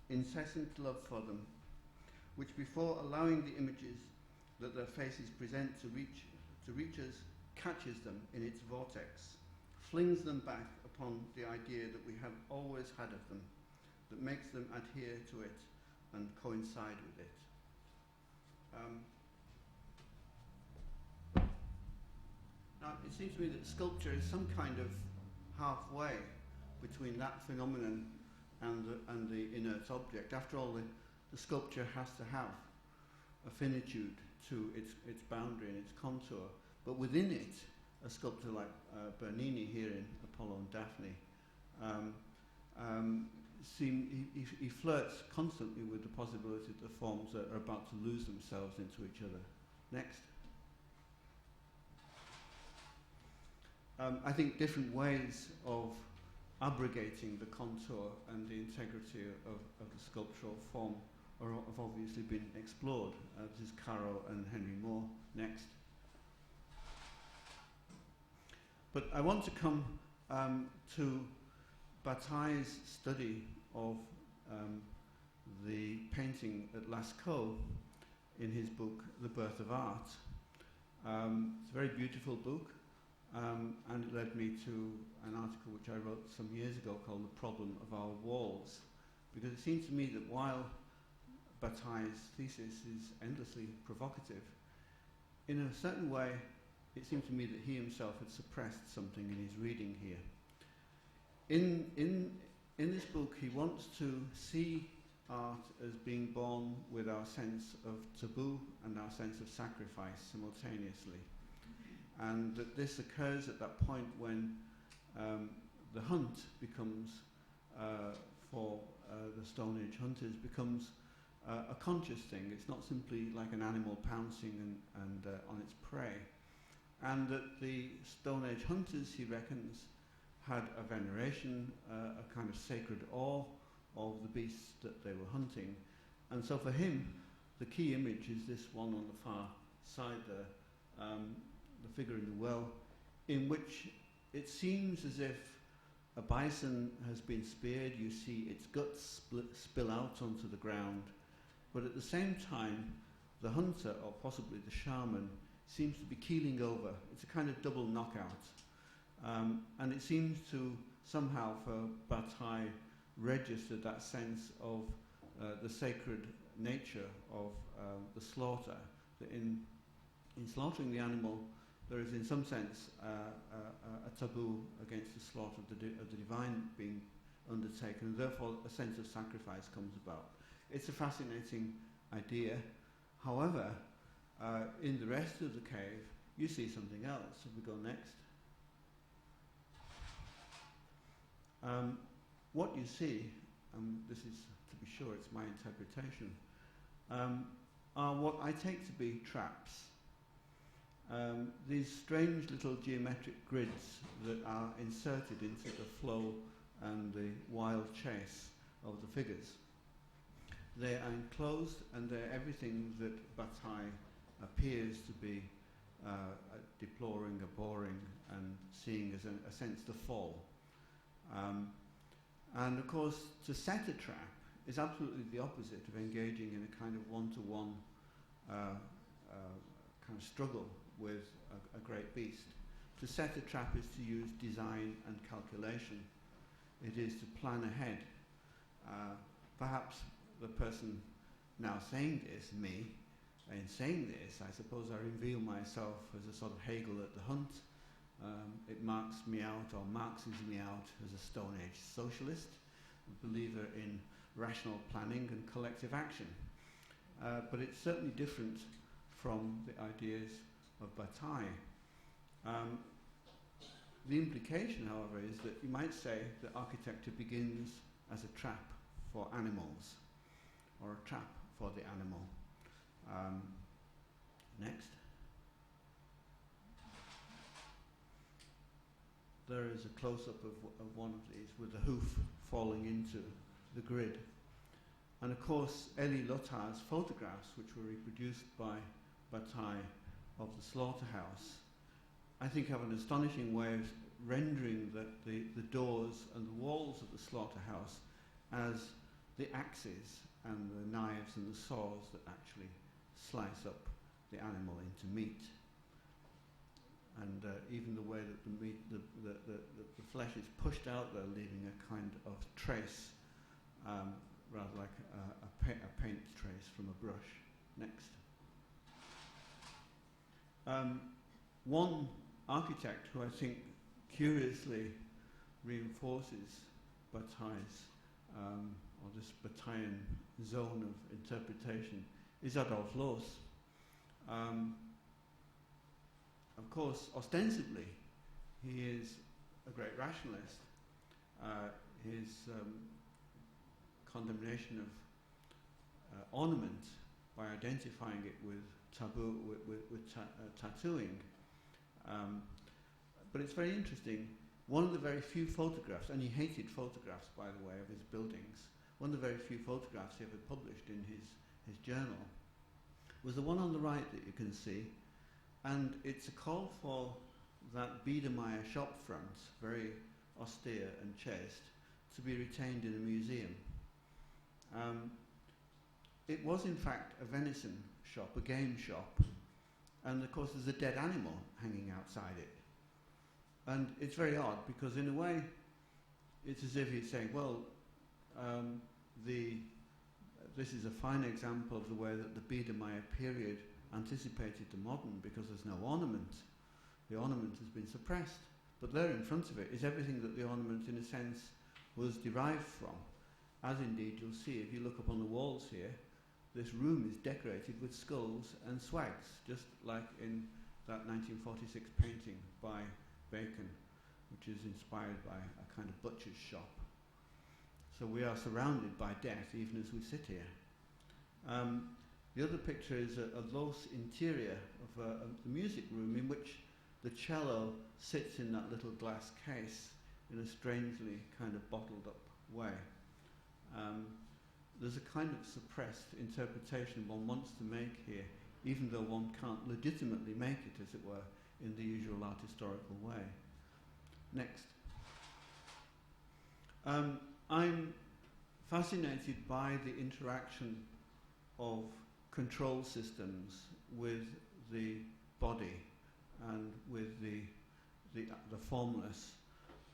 incessant love for them, which before allowing the images that their faces present to reach us, catches them in its vortex, flings them back upon the idea that we have always had of them, that makes them adhere to it and coincide with it." Now, it seems to me that sculpture is some kind of halfway between that phenomenon and the inert object. After all, the sculpture has to have a finitude to its boundary and its contour, but within it, a sculptor like Bernini here in Apollo and Daphne, he flirts constantly with the possibility that the forms are about to lose themselves into each other. Next. I think different ways of abrogating the contour and the integrity of the sculptural form have obviously been explored. This is Caro and Henry Moore. Next. But I want to come to Bataille's study of the painting at Lascaux in his book, The Birth of Art. It's a very beautiful book, and it led me to an article which I wrote some years ago called The Problem of Our Walls, because it seems to me that while Bataille's thesis is endlessly provocative, in a certain way it seemed to me that he himself had suppressed something in his reading here. In this book, he wants to see art as being born with our sense of taboo and our sense of sacrifice simultaneously. And that this occurs at that point when the hunt becomes, for the Stone Age hunters, becomes a conscious thing. It's not simply like an animal pouncing and on its prey. And that the Stone Age hunters, he reckons, had a veneration, a kind of sacred awe of the beasts that they were hunting. And so for him, the key image is this one on the far side there, the figure in the well, in which it seems as if a bison has been speared. You see its guts spill out onto the ground, but at the same time, the hunter, or possibly the shaman, seems to be keeling over. It's a kind of double knockout. And it seems to somehow, for Bataille, registered that sense of the sacred nature of the slaughter. That in slaughtering the animal, there is in some sense a taboo against the slaughter of the divine being undertaken, and therefore a sense of sacrifice comes about. It's a fascinating idea. However, in the rest of the cave, you see something else. If we go next. What you see, this is, to be sure, it's my interpretation, are what I take to be traps. These strange little geometric grids that are inserted into the flow and the wild chase of the figures. They are enclosed, and they're everything that Bataille appears to be deploring, abhorring, and seeing as a sense to fall. And of course, to set a trap is absolutely the opposite of engaging in a kind of one-to-one kind of struggle with a great beast. To set a trap is to use design and calculation. It is to plan ahead. Perhaps the person now saying this, me, in saying this, I suppose I reveal myself as a sort of Hegel at the hunt. It marks me out, or marxes me out, as a Stone Age socialist, a believer in rational planning and collective action. But it's certainly different from the ideas of Bataille. The implication, however, is that you might say that architecture begins as a trap for animals, or a trap for the animal. Next. There is a close-up of one of these with the hoof falling into the grid. And of course, Elie Lottard's photographs, which were reproduced by Bataille of the slaughterhouse, I think have an astonishing way of rendering the doors and the walls of the slaughterhouse as the axes and the knives and the saws that actually slice up the animal into meat. And even the way that the meat, the flesh is pushed out there, leaving a kind of trace, rather like a paint trace from a brush. Next. One architect who I think curiously reinforces Bataille's, or this Bataillean zone of interpretation, is Adolphe Loos. Of course, ostensibly, he is a great rationalist. His condemnation of ornament, by identifying it with taboo, with tattooing. But it's very interesting. One of the very few photographs, and he hated photographs, by the way, of his buildings. One of the very few photographs he ever published in his journal was the one on the right that you can see. And it's a call for that Biedermeier shop front, very austere and chaste, to be retained in a museum. It was in fact a venison shop, a game shop, and of course there's a dead animal hanging outside it. And it's very odd because in a way it's as if he's saying, well, this is a fine example of the way that the Biedermeier period anticipated the modern, because there's no ornament. The ornament has been suppressed. But there in front of it is everything that the ornament, in a sense, was derived from. As indeed you'll see if you look up on the walls here, this room is decorated with skulls and swags, just like in that 1946 painting by Bacon, which is inspired by a kind of butcher's shop. So we are surrounded by death even as we sit here. The other picture is a Loos interior of the music room, in which the cello sits in that little glass case in a strangely kind of bottled up way. There's a kind of suppressed interpretation one wants to make here, even though one can't legitimately make it, as it were, in the usual art historical way. Next. I'm fascinated by the interaction of control systems with the body and with the formless.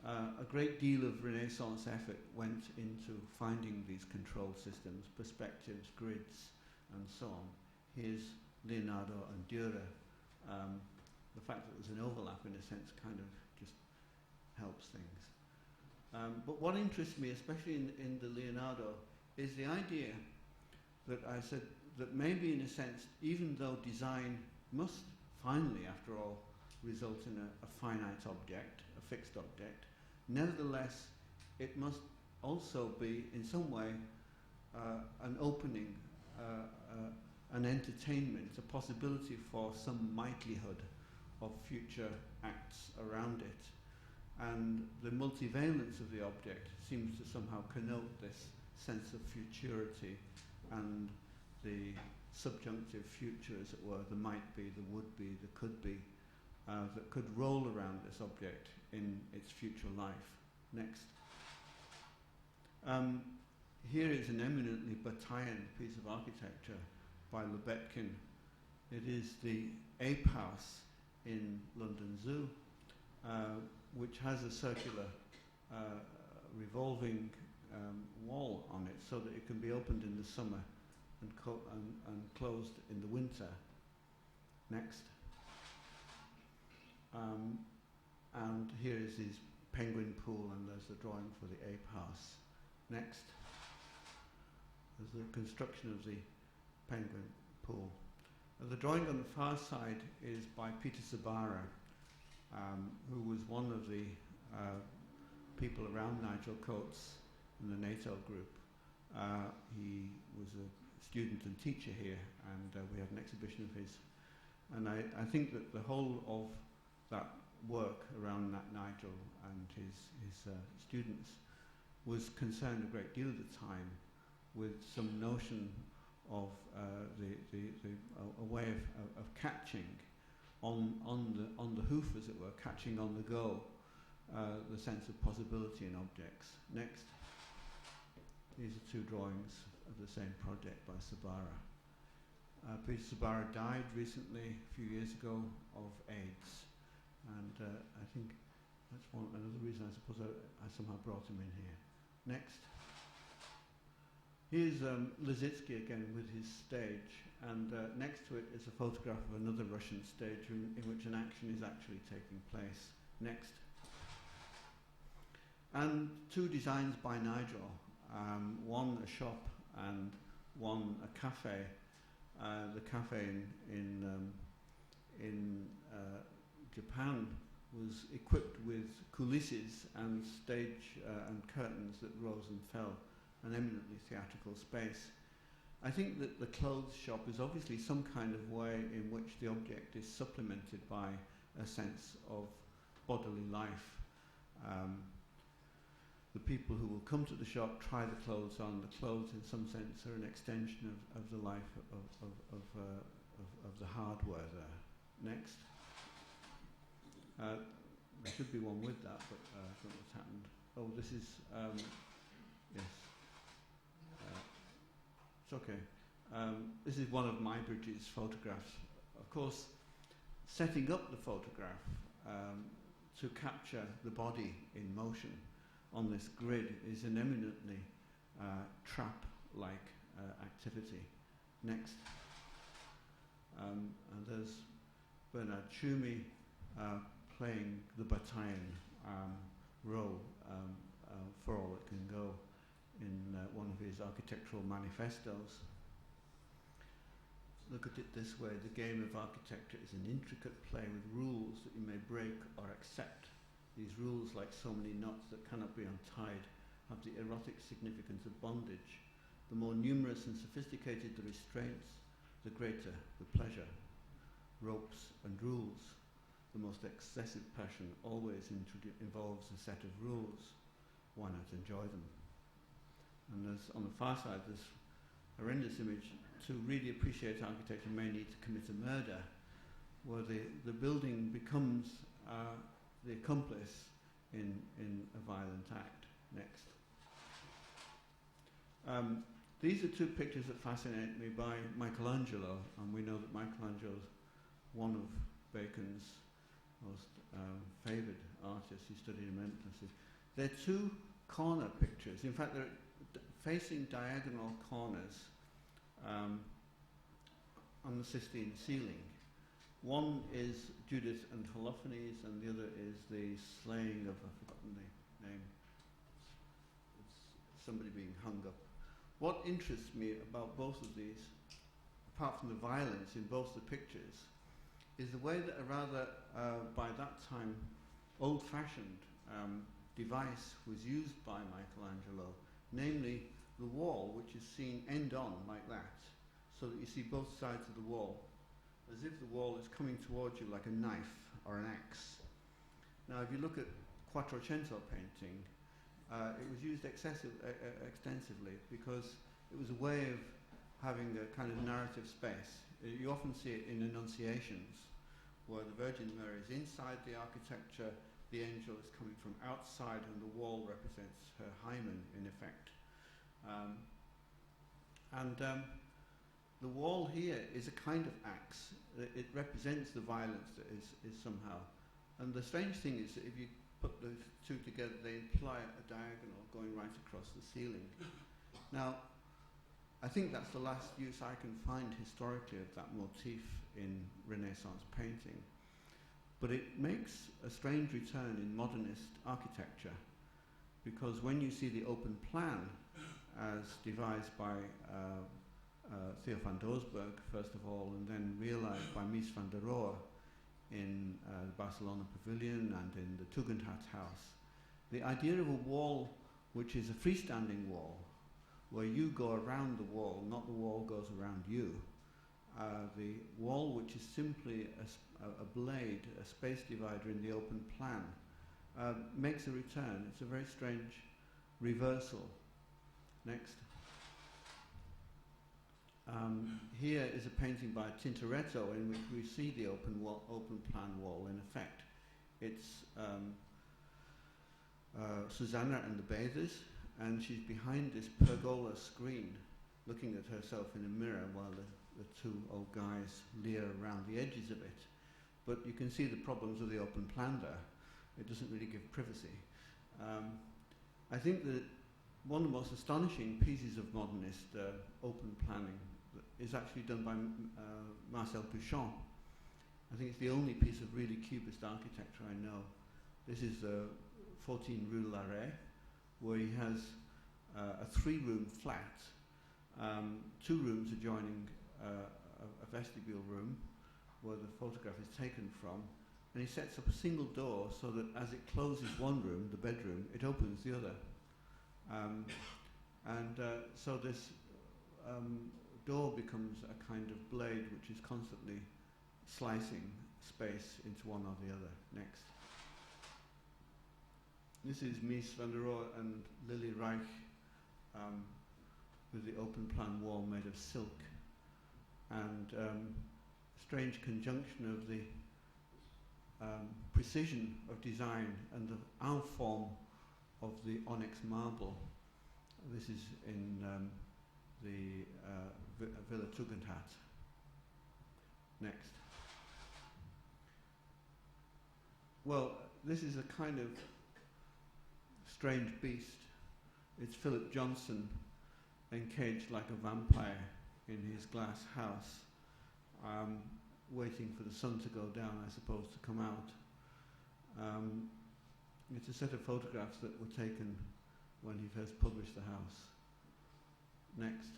a great deal of Renaissance effort went into finding these control systems, perspectives, grids, and so on. Here's Leonardo and Dürer. The fact that there's an overlap, in a sense, kind of just helps things. But what interests me, especially in the Leonardo, is the idea that I said that maybe, in a sense, even though design must finally, after all, result in a finite object, a fixed object, nevertheless, it must also be, in some way, an opening, an entertainment, a possibility for some likelihood of future acts around it. And the multivalence of the object seems to somehow connote this sense of futurity and the subjunctive future, as it were, the might be, the would be, the could be, that could roll around this object in its future life. Next. Here is an eminently Bataillean piece of architecture by Lebetkin. It is the Ape House in London Zoo, which has a circular revolving wall on it so that it can be opened in the summer and closed in the winter. Next. And here is his penguin pool, and there's the drawing for the ape house. Next. There's the construction of the penguin pool. The drawing on the far side is by Peter Sabara, who was one of the people around Nigel Coates in the NATO group. He was a student and teacher here, and we have an exhibition of his. And I think that the whole of that work around Nigel and his students was concerned a great deal at the time with some notion of a way of catching on the hoof, as it were, catching on the go, the sense of possibility in objects. Next. These are two drawings of the same project by Sabara. Peter Sabara died recently, a few years ago, of AIDS. And I think that's another reason I suppose I somehow brought him in here. Next. Here's Lizitsky again with his stage, and next to it is a photograph of another Russian stage in which an action is actually taking place. Next. And two designs by Nigel, one a shop and one a cafe. The cafe in Japan was equipped with coulisses and stage and curtains that rose and fell, an eminently theatrical space. I think that the clothes shop is obviously some kind of way in which the object is supplemented by a sense of bodily life. The people who will come to the shop try the clothes on. The clothes, in some sense, are an extension of the life of the hardware there. Next. There should be one with that, but I don't know what's happened. Oh, this is, yes. It's okay. This is one of Muybridge's photographs. Of course, setting up the photograph to capture the body in motion on this grid is an eminently trap-like activity. Next. And there's Bernard Tschumi playing the Bataillean role for all it can go in one of his architectural manifestos. Look at it this way: the game of architecture is an intricate play with rules that you may break or accept. These rules, like so many knots that cannot be untied, have the erotic significance of bondage. The more numerous and sophisticated the restraints, the greater the pleasure. Ropes and rules. The most excessive passion always involves a set of rules. Why not enjoy them? And there's, on the far side, this horrendous image. To really appreciate architecture, may need to commit a murder, where the building becomes the accomplice in a violent act. Next. These are two pictures that fascinate me by Michelangelo, and we know that Michelangelo is one of Bacon's most favoured artists. He studied relentlessly. They're two corner pictures. In fact, they're facing diagonal corners on the Sistine ceiling. One is Judith and Holofernes, and the other is the slaying of, I've forgotten the name, it's somebody being hung up. What interests me about both of these, apart from the violence in both the pictures, is the way that a rather, by that time, old-fashioned device was used by Michelangelo, namely the wall, which is seen end-on like that, so that you see both sides of the wall, as if the wall is coming towards you like a knife or an axe. Now, if you look at Quattrocento painting, it was used extensively because it was a way of having a kind of narrative space. You often see it in Annunciations, where the Virgin Mary is inside the architecture, the angel is coming from outside, and the wall represents her hymen, in effect. The wall here is a kind of axe. It represents the violence that is somehow. And the strange thing is that if you put those two together, they imply a diagonal going right across the ceiling. Now, I think that's the last use I can find historically of that motif in Renaissance painting. But it makes a strange return in modernist architecture, because when you see the open plan as devised by Theo van Doesburg, first of all, and then realized by Mies van der Rohe in the Barcelona Pavilion and in the Tugendhat house, the idea of a wall which is a freestanding wall, where you go around the wall, not the wall goes around you. The wall which is simply a blade, a space divider in the open plan, makes a return. It's a very strange reversal. Next. Here is a painting by Tintoretto in which we see the open plan wall in effect. It's Susanna and the Bathers, and she's behind this pergola screen looking at herself in a mirror while the two old guys leer around the edges of it. But you can see the problems of the open plan there. It doesn't really give privacy. I think that one of the most astonishing pieces of modernist open planning is actually done by Marcel Duchamp. I think it's the only piece of really cubist architecture I know. This is 14 Rue Larrey, where he has a 3-room flat, 2 rooms adjoining a vestibule room where the photograph is taken from, and he sets up a single door so that as it closes one room, the bedroom, it opens the other. So this door becomes a kind of blade which is constantly slicing space into one or the other. Next. This is Mies van der Rohe and Lily Reich with the open plan wall made of silk, and strange conjunction of the precision of design and the en form of the onyx marble. This is in the Villa Tugendhat. Next. Well, this is a kind of strange beast. It's Philip Johnson encaged like a vampire in his glass house, waiting for the sun to go down, I suppose, to come out. It's a set of photographs that were taken when he first published the house. Next.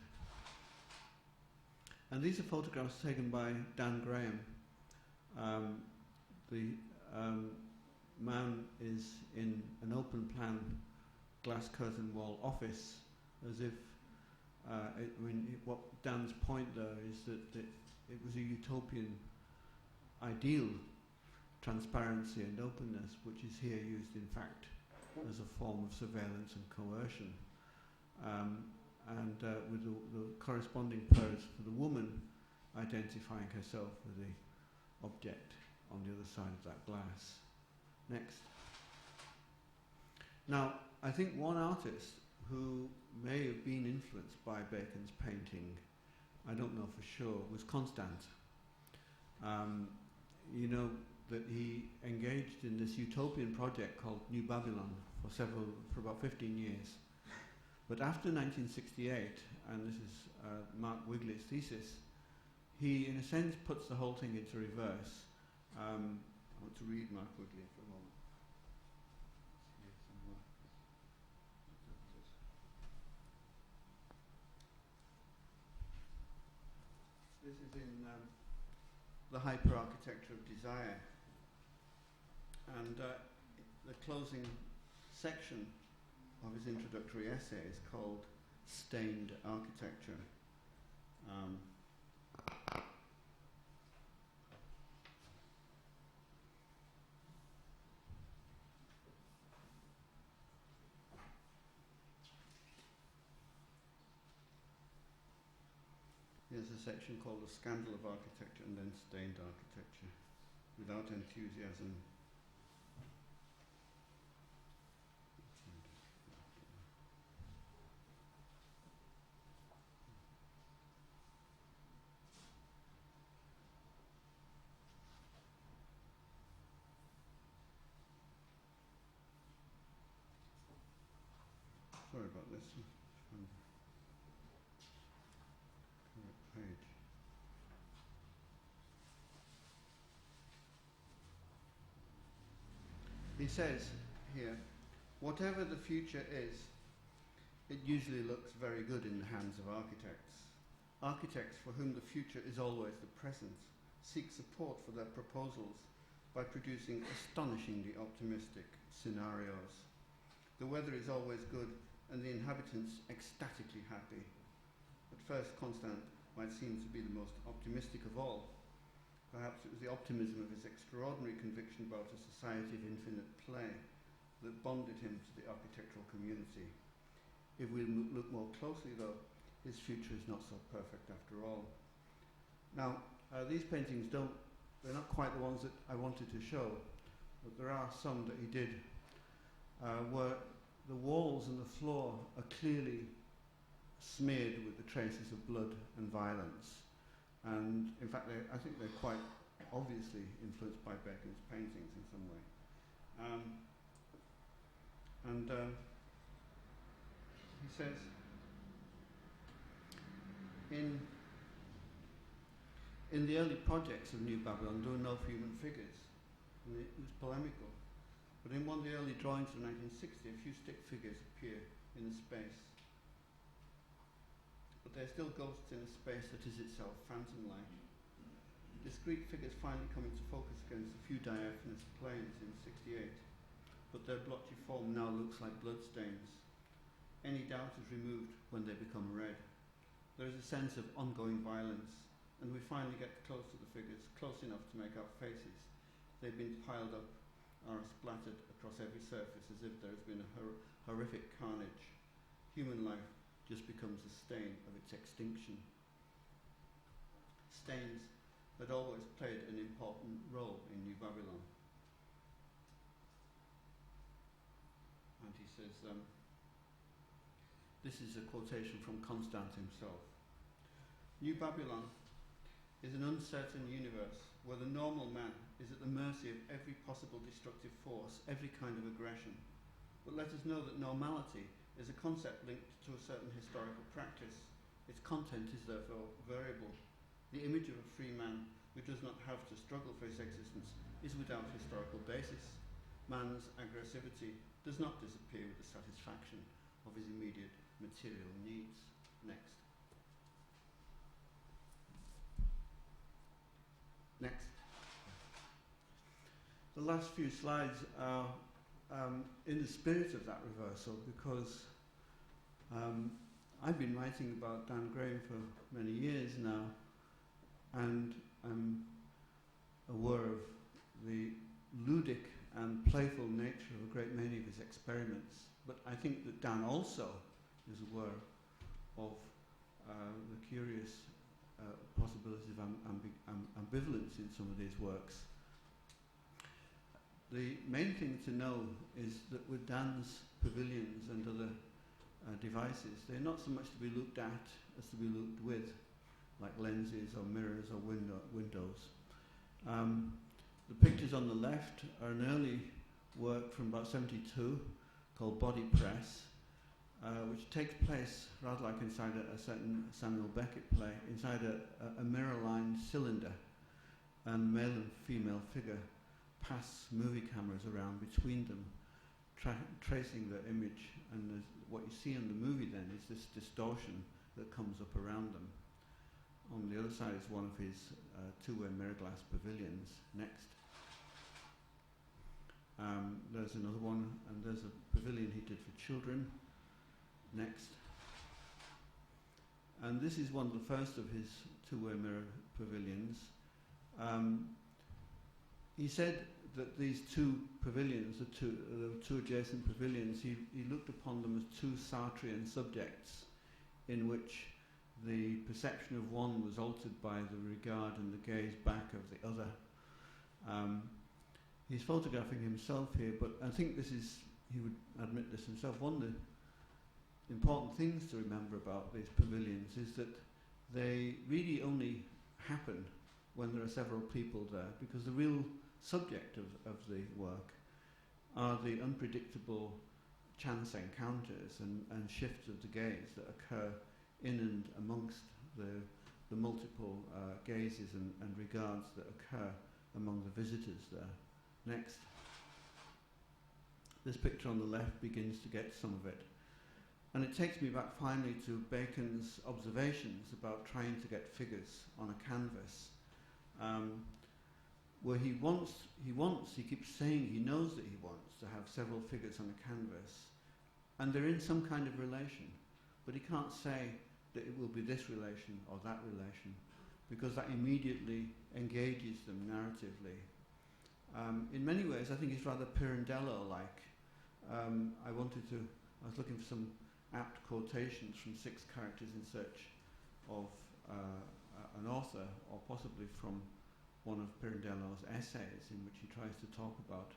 And these are photographs taken by Dan Graham. The man is in an open plan glass curtain wall office, as if, what Dan's point there is that it was a utopian ideal, transparency and openness, which is here used in fact as a form of surveillance and coercion. With the corresponding pose for the woman identifying herself with the object on the other side of that glass. Next. Now, I think one artist who may have been influenced by Bacon's painting, I don't know for sure, was Constant. You know, that he engaged in this utopian project called New Babylon for about 15 years. But after 1968, and this is Mark Wigley's thesis, he, in a sense, puts the whole thing into reverse. I want to read Mark Wigley for a moment. This is in the Hyperarchitecture of Desire. And the closing section of his introductory essay is called Stained Architecture. Here's a section called The Scandal of Architecture and then Stained Architecture. Without enthusiasm. Sorry about this. Correct page. He says here, whatever the future is, it usually looks very good in the hands of architects. Architects for whom the future is always the present seek support for their proposals by producing astonishingly optimistic scenarios. The weather is always good and the inhabitants ecstatically happy. At first, Constant might seem to be the most optimistic of all. Perhaps it was the optimism of his extraordinary conviction about a society of infinite play that bonded him to the architectural community. If we look more closely, though, his future is not so perfect after all. Now, these paintings they're not quite the ones that I wanted to show, but there are some that he did where the walls and the floor are clearly smeared with the traces of blood and violence. And in fact, I think they're quite obviously influenced by Bacon's paintings in some way. He says, in the early projects of New Babylon, there were no human figures. And it was polemical. But in one of the early drawings of 1960, a few stick figures appear in the space. But they're still ghosts in a space that is itself phantom-like. Discrete figures finally come into focus against a few diaphanous planes in 68, but their blotchy form now looks like bloodstains. Any doubt is removed when they become red. There is a sense of ongoing violence, and we finally get close to the figures, close enough to make out faces. They've been piled up or splattered across every surface as if there has been a horrific carnage. Human life just becomes a stain of its extinction. Stains had always played an important role in New Babylon. And he says, this is a quotation from Constant himself. New Babylon is an uncertain universe where the normal man is at the mercy of every possible destructive force, every kind of aggression. But let us know that normality is a concept linked to a certain historical practice. Its content is therefore variable. The image of a free man who does not have to struggle for his existence is without historical basis. Man's aggressivity does not disappear with the satisfaction of his immediate material needs. Next. Next. The last few slides are in the spirit of that reversal, because I've been writing about Dan Graham for many years now, and I'm aware of the ludic and playful nature of a great many of his experiments. But I think that Dan also is aware of the curious possibilities of ambivalence in some of these works. The main thing to know is that with Dan's pavilions and other devices, they're not so much to be looked at as to be looked with, like lenses or mirrors or windows. The pictures on the left are an early work from about 72 called Body Press, which takes place rather like inside a certain Samuel Beckett play, inside a mirror-lined cylinder, and male and female figure pass movie cameras around between them, tracing the image, and what you see in the movie then is this distortion that comes up around them. On the other side is one of his two-way mirror glass pavilions. Next. There's another one, and there's a pavilion he did for children. Next. And this is one of the first of his two-way mirror pavilions. He said that these two pavilions, the two adjacent pavilions, he looked upon them as two Sartrean subjects in which the perception of one was altered by the regard and the gaze back of the other. He's photographing himself here, but I think this is, he would admit this himself, one of the important things to remember about these pavilions is that they really only happen when there are several people there, because the real subject of the work are the unpredictable chance encounters and shifts of the gaze that occur in and amongst the multiple gazes and regards that occur among the visitors there. Next. This picture on the left begins to get some of it. And it takes me back finally to Bacon's observations about trying to get figures on a canvas, where he keeps saying he knows that he wants to have several figures on a canvas, and they're in some kind of relation, but he can't say that it will be this relation or that relation, because that immediately engages them narratively. In many ways, I think it's rather Pirandello-like. I was looking for some apt quotations from 6 characters in search of an author, or possibly from one of Pirandello's essays, in which he tries to talk about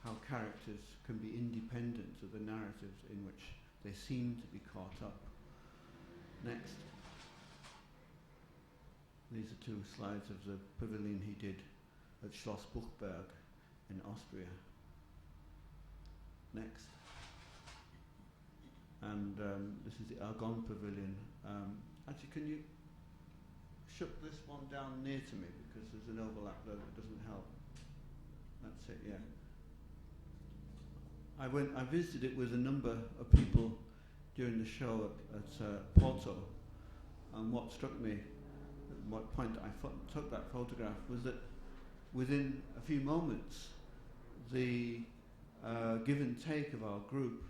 how characters can be independent of the narratives in which they seem to be caught up. Next. These are 2 slides of the pavilion he did at Schloss Buchberg in Austria. Next. And this is the Argonne Pavilion. Actually, can you shut this one down near to me, because there's an overlap there that doesn't help. That's it, yeah. I visited it with a number of people during the show at Porto, and what struck me, at what point I took that photograph, was that within a few moments, the give and take of our group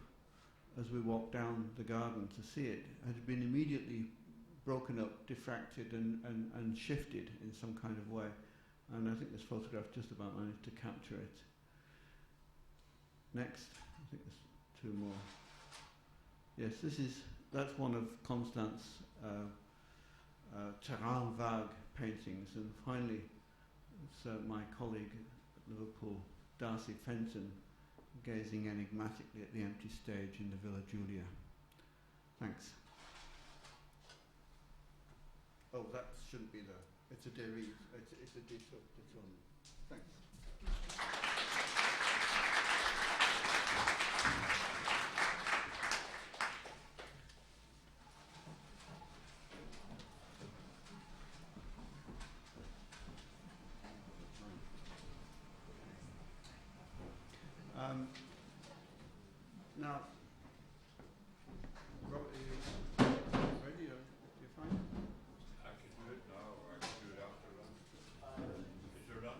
as we walked down the garden to see it had been immediately broken up, diffracted and shifted in some kind of way. And I think this photograph just about managed to capture it. Next. I think there's 2 more. Yes, that's one of Constant's terrain vague paintings. And finally, it's my colleague at Liverpool, Darcy Fenton, gazing enigmatically at the empty stage in the Villa Giulia. Thanks. Oh, that shouldn't be there. It's a derive. It's a détournement. Thanks. Now, Robert, are you ready? You're fine? I can do it now, or I can do it after lunch. Is there none?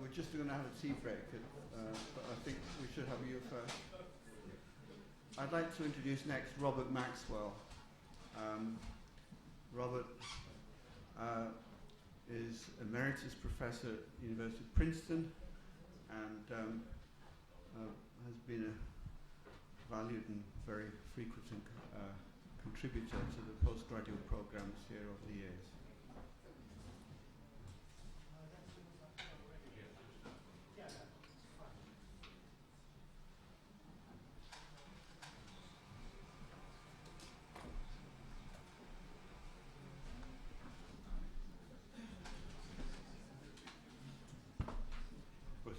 We're just going to have a tea break, but I think we should have you first. I'd like to introduce next Robert Maxwell. Robert is Emeritus Professor at the University of Princeton, and has been a valued and very frequent contributor to the postgraduate programs here over the years.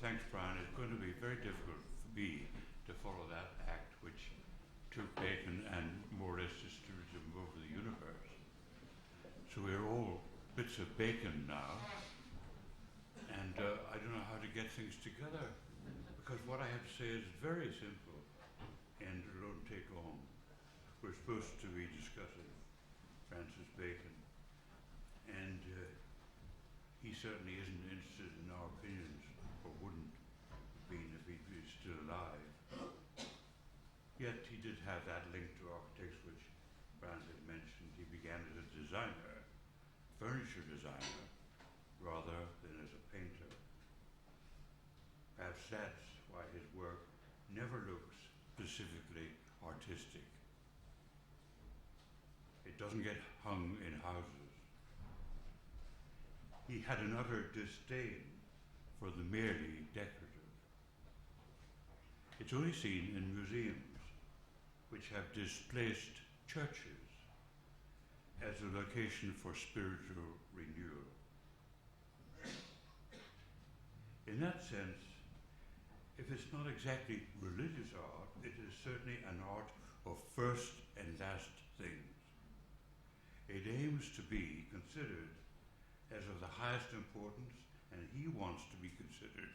thanks, Brian. It's going to be very difficult for me to follow that act which took Bacon and more or less distributed him over the universe. So we're all bits of Bacon now, and I don't know how to get things together, because what I have to say is very simple, and it don't take long. We're supposed to be discussing Francis Bacon, and he certainly isn't interested in our opinions, or wouldn't have been if he was still alive. Yet he did have that link to architects which Brian had mentioned. He began as a designer, furniture designer, rather than as a painter. Perhaps that's why his work never looks specifically artistic. It doesn't get hung in houses. He had an utter disdain for the merely decorative. It's only seen in museums, which have displaced churches as a location for spiritual renewal. In that sense, if it's not exactly religious art, it is certainly an art of first and last things. It aims to be considered as of the highest importance, and he wants to be considered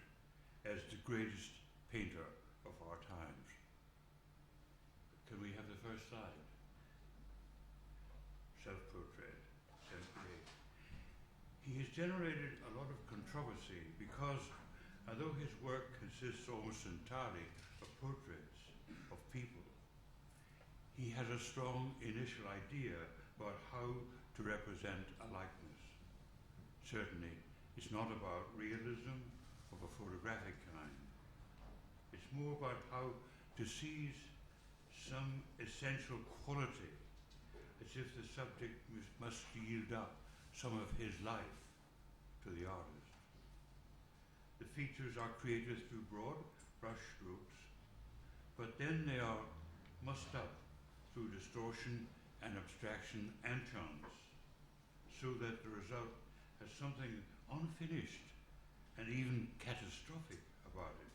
as the greatest painter of our times. Can we have the first slide? Self-portrait, 78. He has generated a lot of controversy because although his work consists almost entirely of portraits of people, he has a strong initial idea about how to represent a likeness. Certainly, it's not about realism of a photographic kind. It's more about how to seize some essential quality, as if the subject must yield up some of his life to the artist. The features are created through broad brush strokes, but then they are mussed up through distortion and abstraction and chance, so that the result has something unfinished and even catastrophic about it,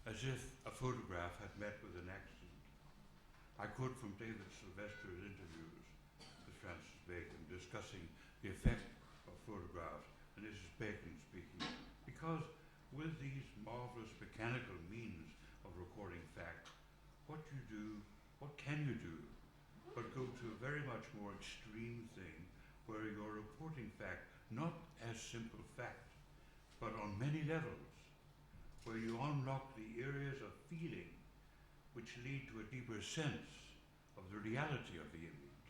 as if a photograph had met with an accident. I quote from David Sylvester's interviews with Francis Bacon discussing the effect of photographs, and this is Bacon speaking, because with these marvelous mechanical means of recording fact, what can you do but go to a very much more extreme thing where you're reporting fact not as simple fact, but on many levels, where you unlock the areas of feeling which lead to a deeper sense of the reality of the image,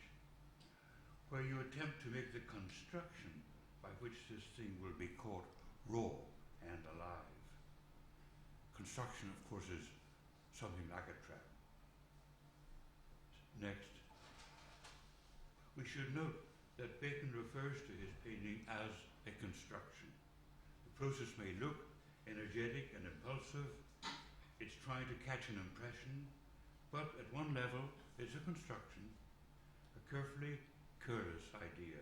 where you attempt to make the construction by which this thing will be caught raw and alive. Construction, of course, is something like a trap. Next. We should note that Bacon refers to his painting as a construction. The process may look energetic and impulsive. It's trying to catch an impression, but at one level, it's a construction, a carefully careless idea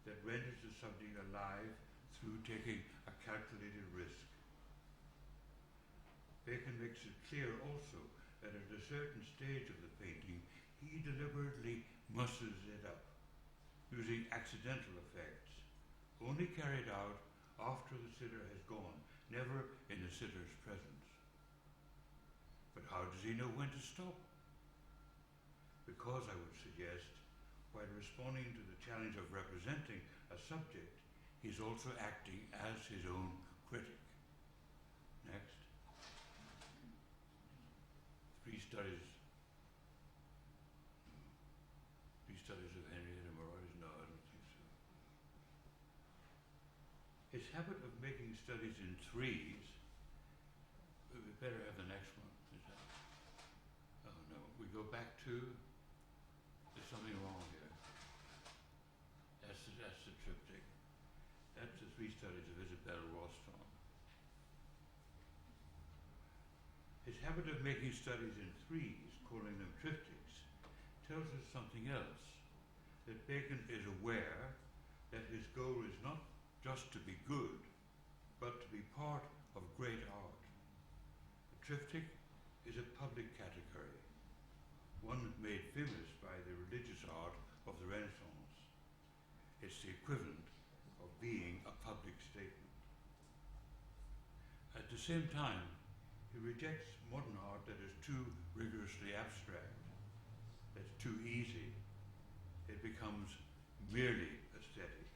that renders the subject alive through taking a calculated risk. Bacon makes it clear also that at a certain stage of the painting, he deliberately musses it up, using accidental effects, only carried out after the sitter has gone, never in the sitter's presence. But how does he know when to stop? Because, I would suggest, while responding to the challenge of representing a subject, he's also acting as his own critic. Next. Three studies of Henrietta Morois? No, I don't think so. His habit of making studies in threes, we better have the next one. Oh no, we go back to, there's something wrong here. That's the triptych. That's the three studies of Isabella Rostron. His habit of making studies in threes, calling them triptychs, tells us something else, that Bacon is aware that his goal is not just to be good, but to be part of great art. A triptych is a public category, one made famous by the religious art of the Renaissance. It's the equivalent of being a public statement. At the same time, he rejects modern art that is too rigorously abstract, that's too easy. It becomes merely aesthetic.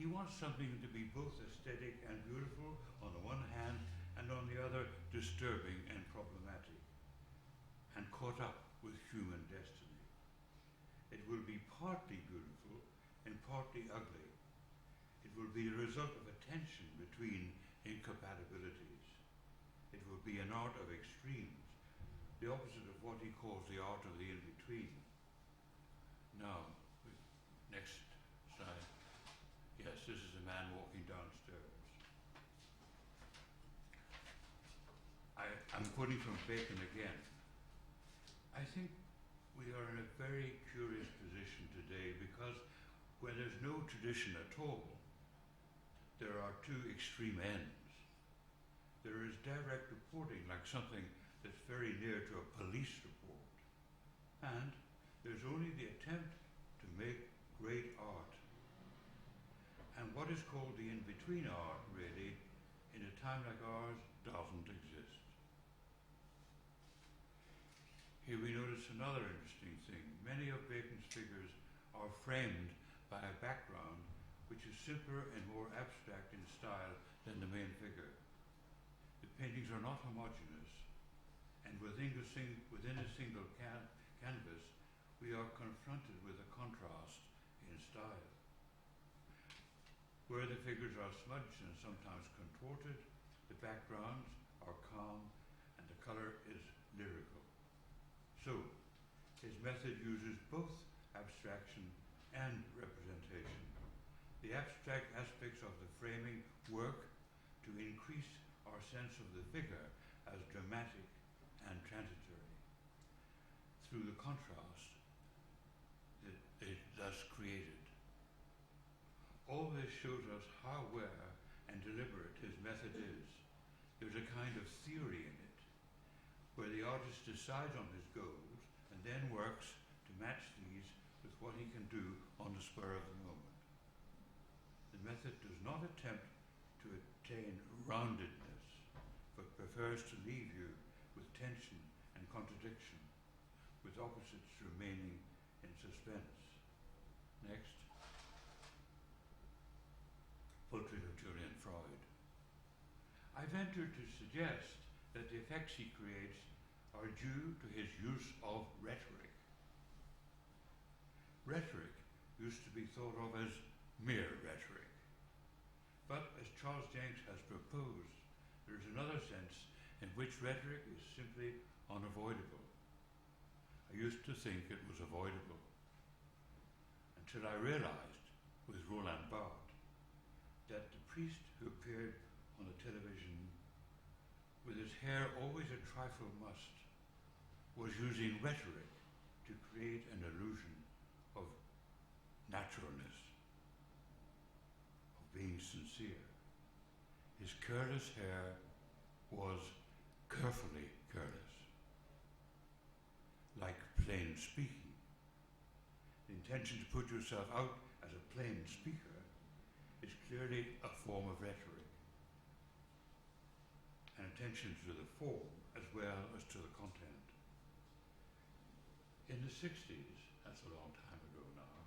He wants something to be both aesthetic and beautiful on the one hand, and on the other disturbing and problematic, and caught up with human destiny. It will be partly beautiful and partly ugly. It will be the result of a tension between incompatibilities. It will be an art of extremes, the opposite of what he calls the art of the in-between. Now, next slide. Yes, this is a man walking downstairs. I'm quoting from Bacon again. I think we are in a very curious position today because where there's no tradition at all, there are two extreme ends. There is direct reporting, like something that's very near to a police report. And there's only the attempt to make great art. And what is called the in-between art, really, in a time like ours, doesn't exist. Here we notice another interesting thing. Many of Bacon's figures are framed by a background which is simpler and more abstract in style than the main figure. The paintings are not homogeneous, and within a single canvas, we are confronted with a contrast in style. Where the figures are smudged and sometimes contorted, the backgrounds are calm and the color is lyrical. So, his method uses both abstraction and representation. The abstract aspects of the framing work to increase our sense of the figure as dramatic and transitory through the contrast that it thus created. All this shows us how aware and deliberate his method is. There's a kind of theory in it, where the artist decides on his goals and then works to match these with what he can do on the spur of the moment. The method does not attempt to attain roundedness, but prefers to leave you with tension and contradiction, with opposites remaining in suspense. Next. Portrait of Julian Freud. I venture to suggest that the effects he creates are due to his use of rhetoric. Rhetoric used to be thought of as mere rhetoric. But as Charles Jenks has proposed, there is another sense in which rhetoric is simply unavoidable. I used to think it was avoidable, until I realized with Roland Barthes that the priest who appeared on the television with his hair always a trifle mussed was using rhetoric to create an illusion of naturalness, of being sincere. His careless hair was carefully careless, like plain speaking. The intention to put yourself out as a plain speaker is clearly a form of rhetoric, and attention to the form as well as to the content. In the 60s, that's a long time ago now,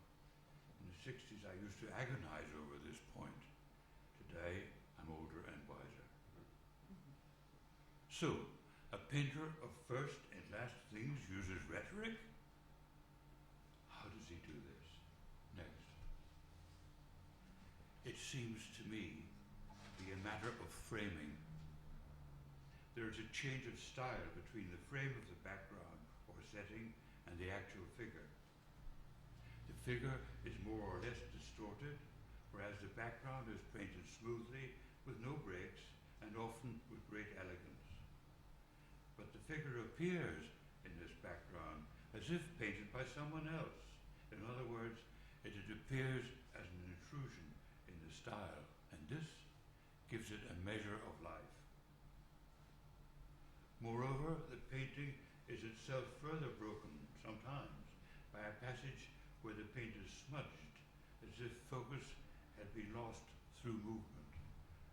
in the 60s I used to agonize over this point. Today I'm older and wiser. So, a painter of first and last things uses rhetoric? How does he do this? Next. It seems to me to be a matter of framing. There is a change of style between the frame of the background or setting and the actual figure. The figure is more or less distorted, whereas the background is painted smoothly with no breaks and often with great elegance. But the figure appears in this background as if painted by someone else. In other words, it appears as an intrusion in the style, and this gives it a measure of life. Moreover, the painting is itself further broken sometimes by a passage where the paint is smudged, as if focus had been lost through movement,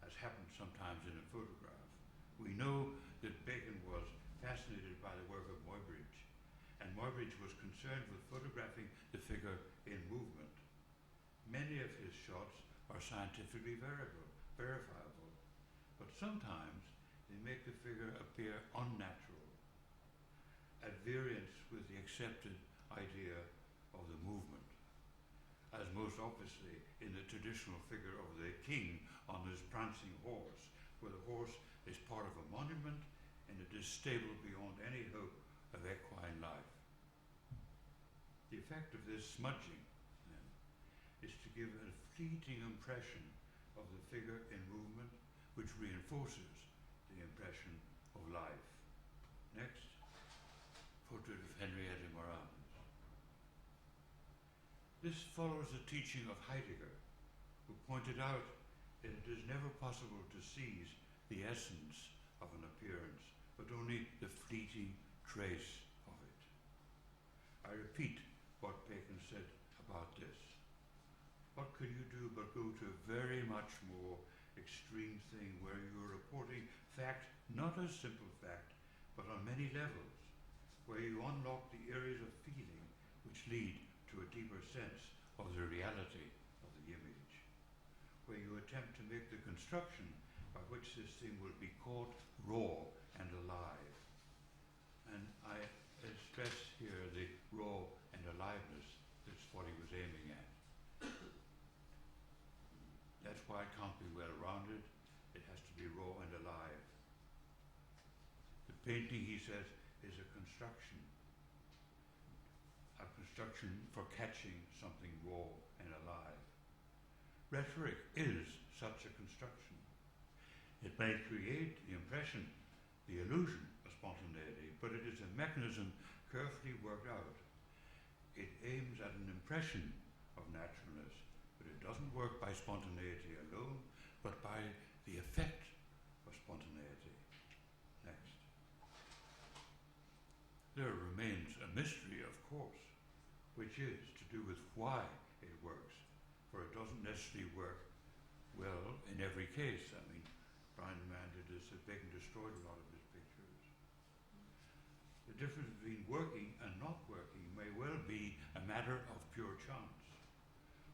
as happens sometimes in a photograph. We know that Bacon was fascinated by the work of Muybridge, and Muybridge was concerned with photographing the figure in movement. Many of his shots are scientifically verifiable, but sometimes they make the figure appear unnatural, at variance with the accepted idea of the movement, as most obviously in the traditional figure of the king on his prancing horse, where the horse is part of a monument and it is stable beyond any hope of equine life. The effect of this smudging, then, is to give a fleeting impression of the figure in movement, which reinforces the impression of life. Next, portrait of Henrietta Morales. This follows the teaching of Heidegger, who pointed out that it is never possible to seize the essence of an appearance, but only the fleeting trace of it. I repeat what Bacon said about this. What can you do but go to a very much more extreme thing where you're reporting fact, not as simple fact, but on many levels, where you unlock the areas of feeling which lead to a deeper sense of the reality of the image, where you attempt to make the construction by which this thing will be caught raw and alive. And I stress here the raw and aliveness. That's what he was aiming at. That's why it can't be well rounded. It has to be raw and alive. The painting, he says, is a construction for catching something raw and alive. Rhetoric is such a construction. It may create the impression, the illusion of spontaneity, but it is a mechanism carefully worked out. It aims at an impression of naturalness, but it doesn't work by spontaneity alone, but by the effect of spontaneity. Next. There remains a mystery, of course, which is to do with why it works, for it doesn't necessarily work well in every case. I mean, Brian did this, that Bacon destroyed a lot of his pictures. The difference between working and not working may well be a matter of pure chance.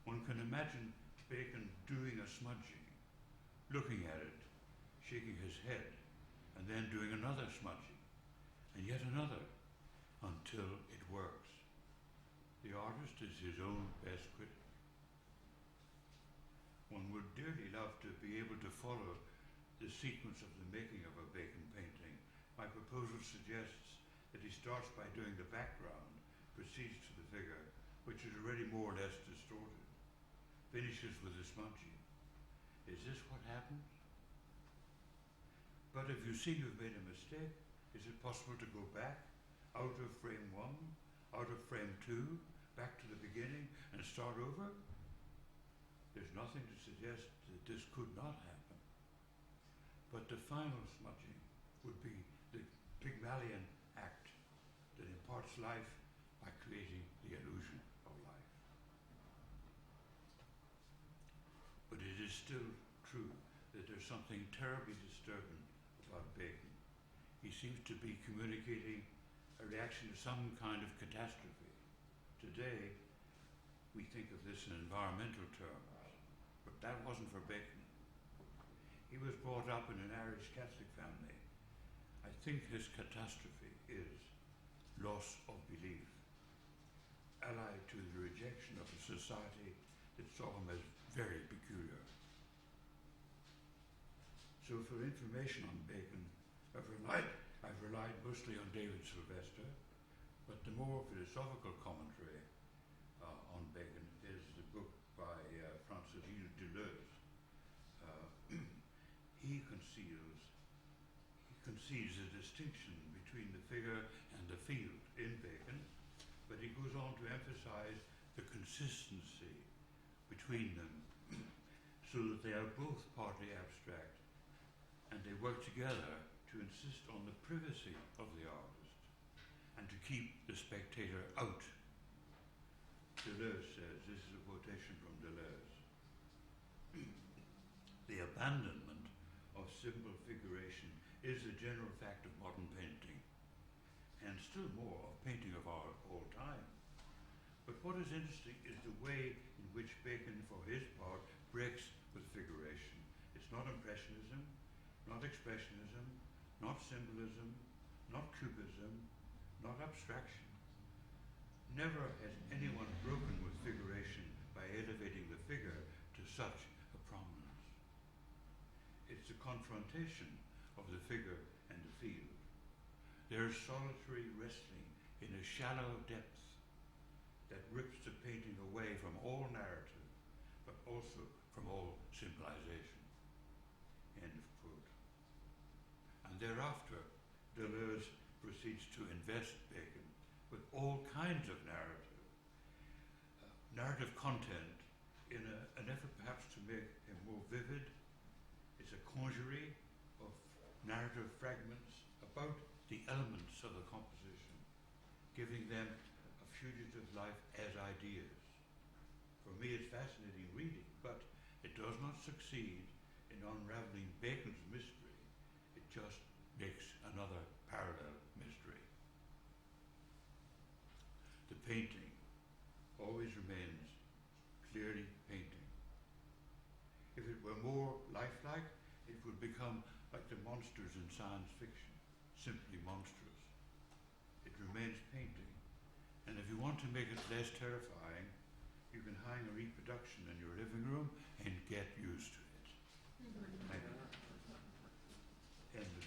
One can imagine Bacon doing a smudging, looking at it, shaking his head, and then doing another smudging, and yet another, until it works. The artist is his own best critic. One would dearly love to be able to follow the sequence of the making of a Bacon painting. My proposal suggests that he starts by doing the background, proceeds to the figure, which is already more or less distorted, finishes with the smudging. Is this what happens? But if you see you've made a mistake, is it possible to go back, out of frame 1, out of frame 2, back to the beginning, and start over? There's nothing to suggest that this could not happen. But the final smudging would be the Pygmalion act that imparts life by creating the illusion of life. But it is still true that there's something terribly disturbing about Bacon. He seems to be communicating a reaction to some kind of catastrophe. Today, we think of this in environmental terms, but that wasn't for Bacon. He was brought up in an Irish Catholic family. I think his catastrophe is loss of belief, allied to the rejection of a society that saw him as very peculiar. So for information on Bacon, I've relied mostly on David Sylvester, but the more philosophical commentary on Bacon is the book by Francis Deleuze. He concedes a distinction between the figure and the field in Bacon, but he goes on to emphasize the consistency between them, so that they are both partly abstract, and they work together to insist on the privacy of the artist and to keep the spectator out. Deleuze says, this is a quotation from Deleuze, the abandonment of simple figuration is the general fact of modern painting, and still more of painting of our whole time. But what is interesting is the way in which Bacon, for his part, breaks with figuration. It's not impressionism, not expressionism, not symbolism, not cubism, not abstraction. Never has anyone broken with figuration by elevating the figure to such a prominence. It's the confrontation of the figure and the field. There is solitary wrestling in a shallow depth that rips the painting away from all narrative, but also from all symbolization. End of quote. And thereafter, Deleuze proceeds to invest Bacon with all kinds of narrative content in an effort perhaps to make him more vivid. It's a conjury of narrative fragments about the elements of the composition, giving them a fugitive life as ideas. For me, it's fascinating reading, but it does not succeed in unraveling Bacon's mystery. It just makes another parallel mystery. The painting always remains clearly painting. If it were more lifelike, it would become like the monsters in science fiction, simply monstrous. It remains painting. And if you want to make it less terrifying, you can hang a reproduction in your living room and get used to it. Thank you. End of